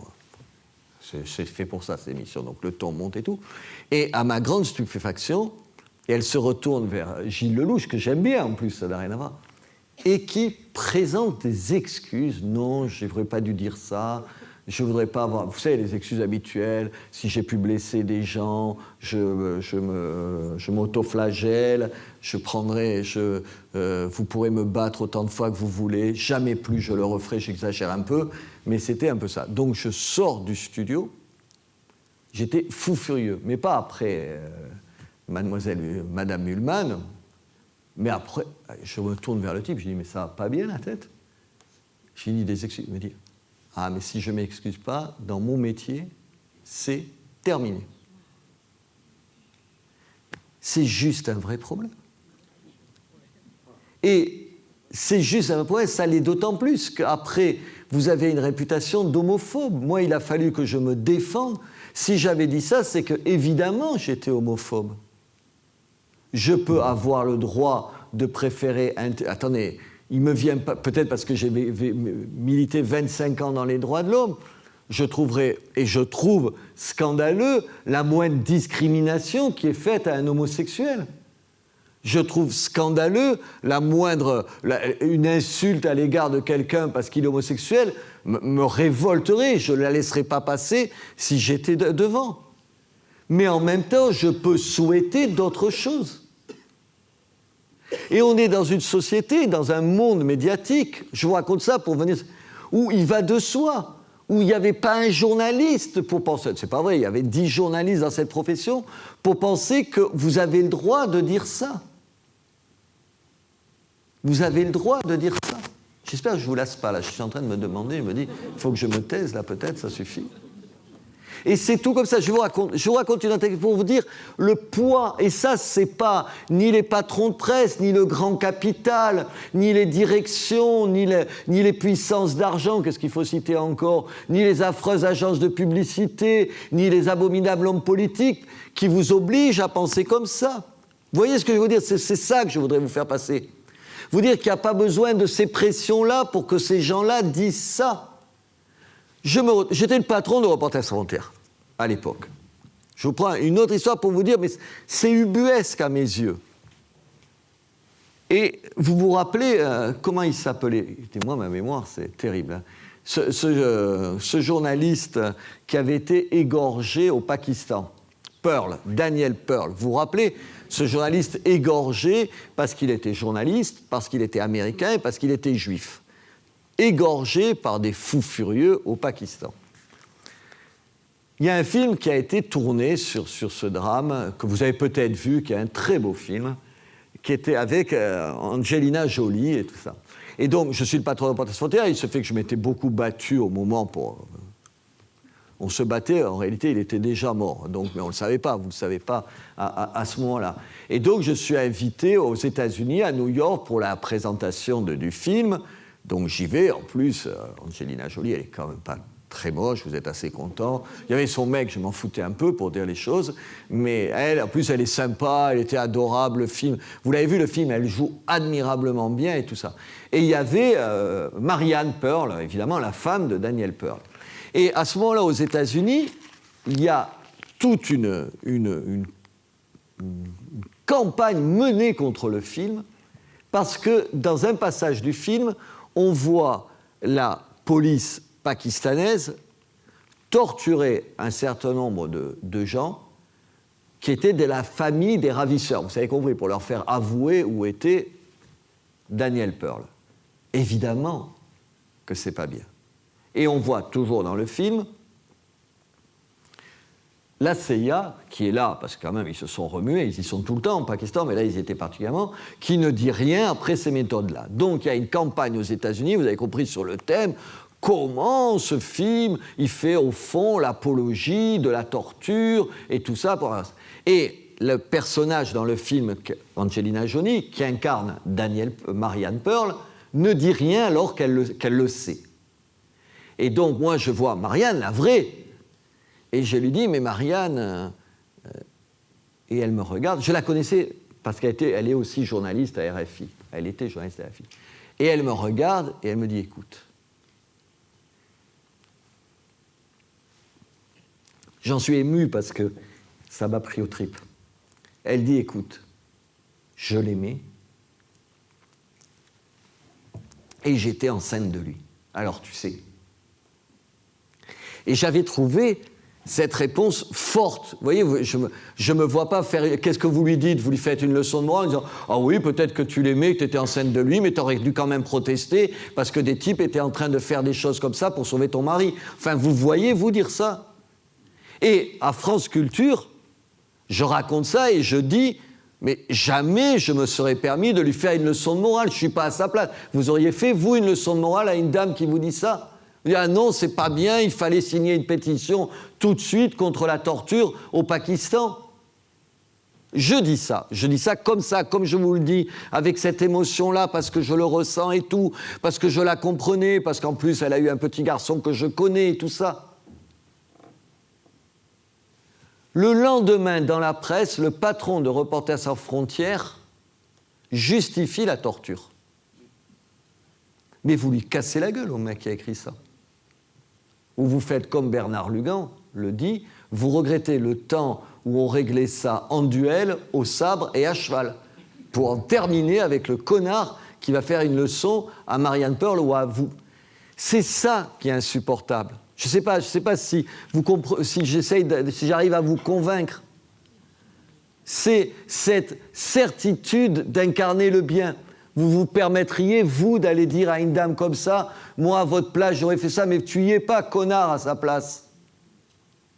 c'est fait pour ça, cette émission, donc le ton monte et tout. Et à ma grande stupéfaction, elle se retourne vers Gilles Lelouch, que j'aime bien en plus, ça n'a rien à voir, et qui présente des excuses. Non, je n'aurais pas dû dire ça, je ne voudrais pas avoir... Vous savez, les excuses habituelles, si j'ai pu blesser des gens, je m'autoflagelle, vous pourrez me battre autant de fois que vous voulez, jamais plus je le referai, j'exagère un peu, mais c'était un peu ça. Donc je sors du studio, j'étais fou furieux, mais pas après Madame Mühlmann. Mais après, je me tourne vers le type, je dis, mais ça va pas bien la tête? J'ai dit des excuses. Il me dit, ah, mais si je ne m'excuse pas, dans mon métier, c'est terminé. C'est juste un vrai problème. Et c'est juste un vrai problème, ça l'est d'autant plus qu'après, vous avez une réputation d'homophobe. Moi, il a fallu que je me défende. Si j'avais dit ça, c'est que, évidemment, j'étais homophobe. Je peux avoir le droit de préférer... Attendez, il me vient pas... Peut-être parce que j'ai milité 25 ans dans les droits de l'homme, je trouve scandaleux la moindre discrimination qui est faite à un homosexuel. Je trouve scandaleux une insulte à l'égard de quelqu'un parce qu'il est homosexuel me révolterait, je ne la laisserais pas passer si j'étais devant. Mais en même temps, je peux souhaiter d'autres choses. Et on est dans une société, dans un monde médiatique, je vous raconte ça pour venir, où il va de soi, où il n'y avait pas un journaliste pour penser, c'est pas vrai, il y avait 10 journalistes dans cette profession, pour penser que vous avez le droit de dire ça. Vous avez le droit de dire ça. J'espère que je ne vous lasse pas, là, je suis en train de me demander, je me dis, il faut que je me taise, là, peut-être, ça suffit. Et c'est tout comme ça. Je vous raconte une anecdote pour vous dire le poids. Et ça, c'est pas ni les patrons de presse, ni le grand capital, ni les directions, ni les puissances d'argent, qu'est-ce qu'il faut citer encore, ni les affreuses agences de publicité, ni les abominables hommes politiques qui vous obligent à penser comme ça. Vous voyez ce que je veux dire? C'est ça que je voudrais vous faire passer. Vous dire qu'il n'y a pas besoin de ces pressions-là pour que ces gens-là disent ça. J'étais le patron de Reporters sans frontières à l'époque. Je vous prends une autre histoire pour vous dire, mais c'est ubuesque à mes yeux. Et vous vous rappelez, comment il s'appelait? Moi, ma mémoire, c'est terrible. Hein. Ce journaliste qui avait été égorgé au Pakistan, Pearl, Daniel Pearl. Vous vous rappelez? Ce journaliste égorgé parce qu'il était journaliste, parce qu'il était américain et parce qu'il était juif. Égorgé par des fous furieux au Pakistan. Il y a un film qui a été tourné sur ce drame, que vous avez peut-être vu, qui est un très beau film, qui était avec Angelina Jolie et tout ça. Et donc, je suis le patron de Reporters sans frontières, il se fait que je m'étais beaucoup battu au moment pour... On se battait, en réalité, il était déjà mort, donc, mais on ne le savait pas, vous ne le savez pas à ce moment-là. Et donc, je suis invité aux États-Unis, à New York, pour la présentation du film. Donc j'y vais, en plus, Angelina Jolie, elle est quand même pas très moche, vous êtes assez content. Il y avait son mec, je m'en foutais un peu pour dire les choses, mais elle, en plus, elle est sympa, elle était adorable, le film. Vous l'avez vu, le film, elle joue admirablement bien et tout ça. Et il y avait Marianne Pearl, évidemment, la femme de Daniel Pearl. Et à ce moment-là, aux États-Unis, il y a toute une campagne menée contre le film, parce que dans un passage du film, on voit la police pakistanaise torturer un certain nombre de gens qui étaient de la famille des ravisseurs. Vous avez compris, pour leur faire avouer où était Daniel Pearl. Évidemment que c'est pas bien. Et on voit toujours dans le film la CIA, qui est là, parce que quand même ils se sont remués, ils y sont tout le temps au Pakistan, mais là ils y étaient particulièrement, qui ne dit rien après ces méthodes-là. Donc il y a une campagne aux États-Unis, vous avez compris, sur le thème, comment ce film, il fait au fond l'apologie de la torture et tout ça. Et le personnage dans le film, Angelina Jolie, qui incarne Marianne Pearl, ne dit rien alors qu'elle le sait. Et donc moi je vois Marianne, la vraie, et je lui dis, mais Marianne, et elle me regarde, je la connaissais parce elle est aussi journaliste à RFI, elle était journaliste à RFI, et elle me regarde et elle me dit, écoute, j'en suis ému parce que ça m'a pris aux tripes. Elle dit, écoute, je l'aimais et j'étais enceinte de lui, alors tu sais. Et j'avais trouvé cette réponse forte. Vous voyez, je me vois pas faire... Qu'est-ce que vous lui dites? Vous lui faites une leçon de morale en disant « Ah oui, peut-être que tu l'aimais, que tu étais enceinte de lui, mais tu aurais dû quand même protester parce que des types étaient en train de faire des choses comme ça pour sauver ton mari. » Enfin, vous voyez, vous dire ça. Et à France Culture, je raconte ça et je dis « Mais jamais je me serais permis de lui faire une leçon de morale. Je suis pas à sa place. Vous auriez fait, vous, une leçon de morale à une dame qui vous dit ça? » Ah non, c'est pas bien, il fallait signer une pétition tout de suite contre la torture au Pakistan. Je dis ça comme ça, comme je vous le dis, avec cette émotion-là, parce que je le ressens et tout, parce que je la comprenais, parce qu'en plus elle a eu un petit garçon que je connais et tout ça. Le lendemain, dans la presse, le patron de Reporters sans frontières justifie la torture. Mais vous lui cassez la gueule au mec qui a écrit ça. Ou vous faites comme Bernard Lugan le dit, vous regrettez le temps où on réglait ça en duel, au sabre et à cheval, pour en terminer avec le connard qui va faire une leçon à Marianne Pearl ou à vous. C'est ça qui est insupportable. Je sais pas si si j'arrive à vous convaincre. C'est cette certitude d'incarner le bien. Vous vous permettriez, vous, d'aller dire à une dame comme ça, moi, à votre place, j'aurais fait ça, mais tu y es pas, connard, à sa place.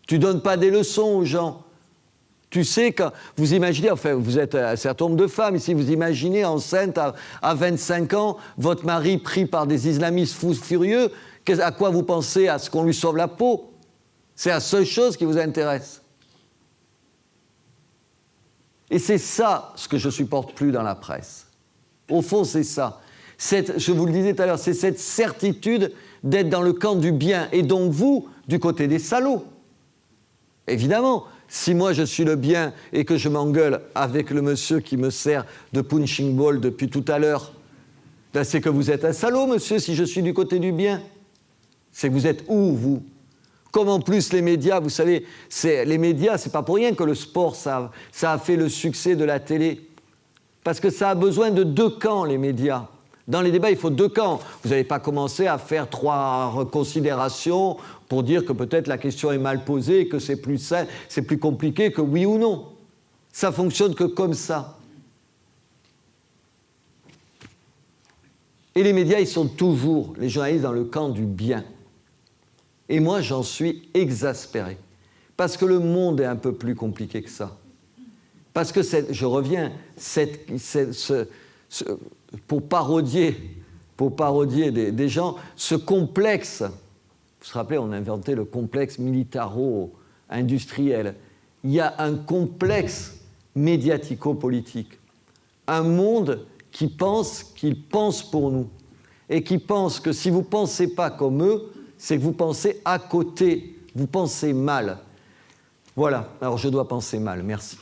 Tu donnes pas des leçons aux gens. Tu sais, quand vous imaginez, enfin, vous êtes un certain nombre de femmes ici, vous imaginez enceinte à 25 ans, votre mari pris par des islamistes fous furieux, à quoi vous pensez? À ce qu'on lui sauve la peau? C'est la seule chose qui vous intéresse. Et c'est ça ce que je ne supporte plus dans la presse. Au fond, c'est ça. Je vous le disais tout à l'heure, c'est cette certitude d'être dans le camp du bien. Et donc vous, du côté des salauds. Évidemment, si moi je suis le bien et que je m'engueule avec le monsieur qui me sert de punching ball depuis tout à l'heure, ben c'est que vous êtes un salaud, monsieur, si je suis du côté du bien. C'est que vous êtes où, vous ? Comme en plus les médias, vous savez, les médias, c'est pas pour rien que le sport, ça a fait le succès de la télé. Parce que ça a besoin de 2 camps, les médias. Dans les débats, il faut 2 camps. Vous n'allez pas commencer à faire 3 considérations pour dire que peut-être la question est mal posée, que c'est plus compliqué que oui ou non. Ça fonctionne que comme ça. Et les médias, ils sont toujours, les journalistes, dans le camp du bien. Et moi, j'en suis exaspéré. Parce que le monde est un peu plus compliqué que ça. Parce que, je reviens, pour parodier des gens, ce complexe, vous vous rappelez, on a inventé le complexe militaro-industriel. Il y a un complexe médiatico-politique. Un monde qui pense qu'ils pensent pour nous. Et qui pense que si vous ne pensez pas comme eux, c'est que vous pensez à côté, vous pensez mal. Voilà, alors je dois penser mal, merci.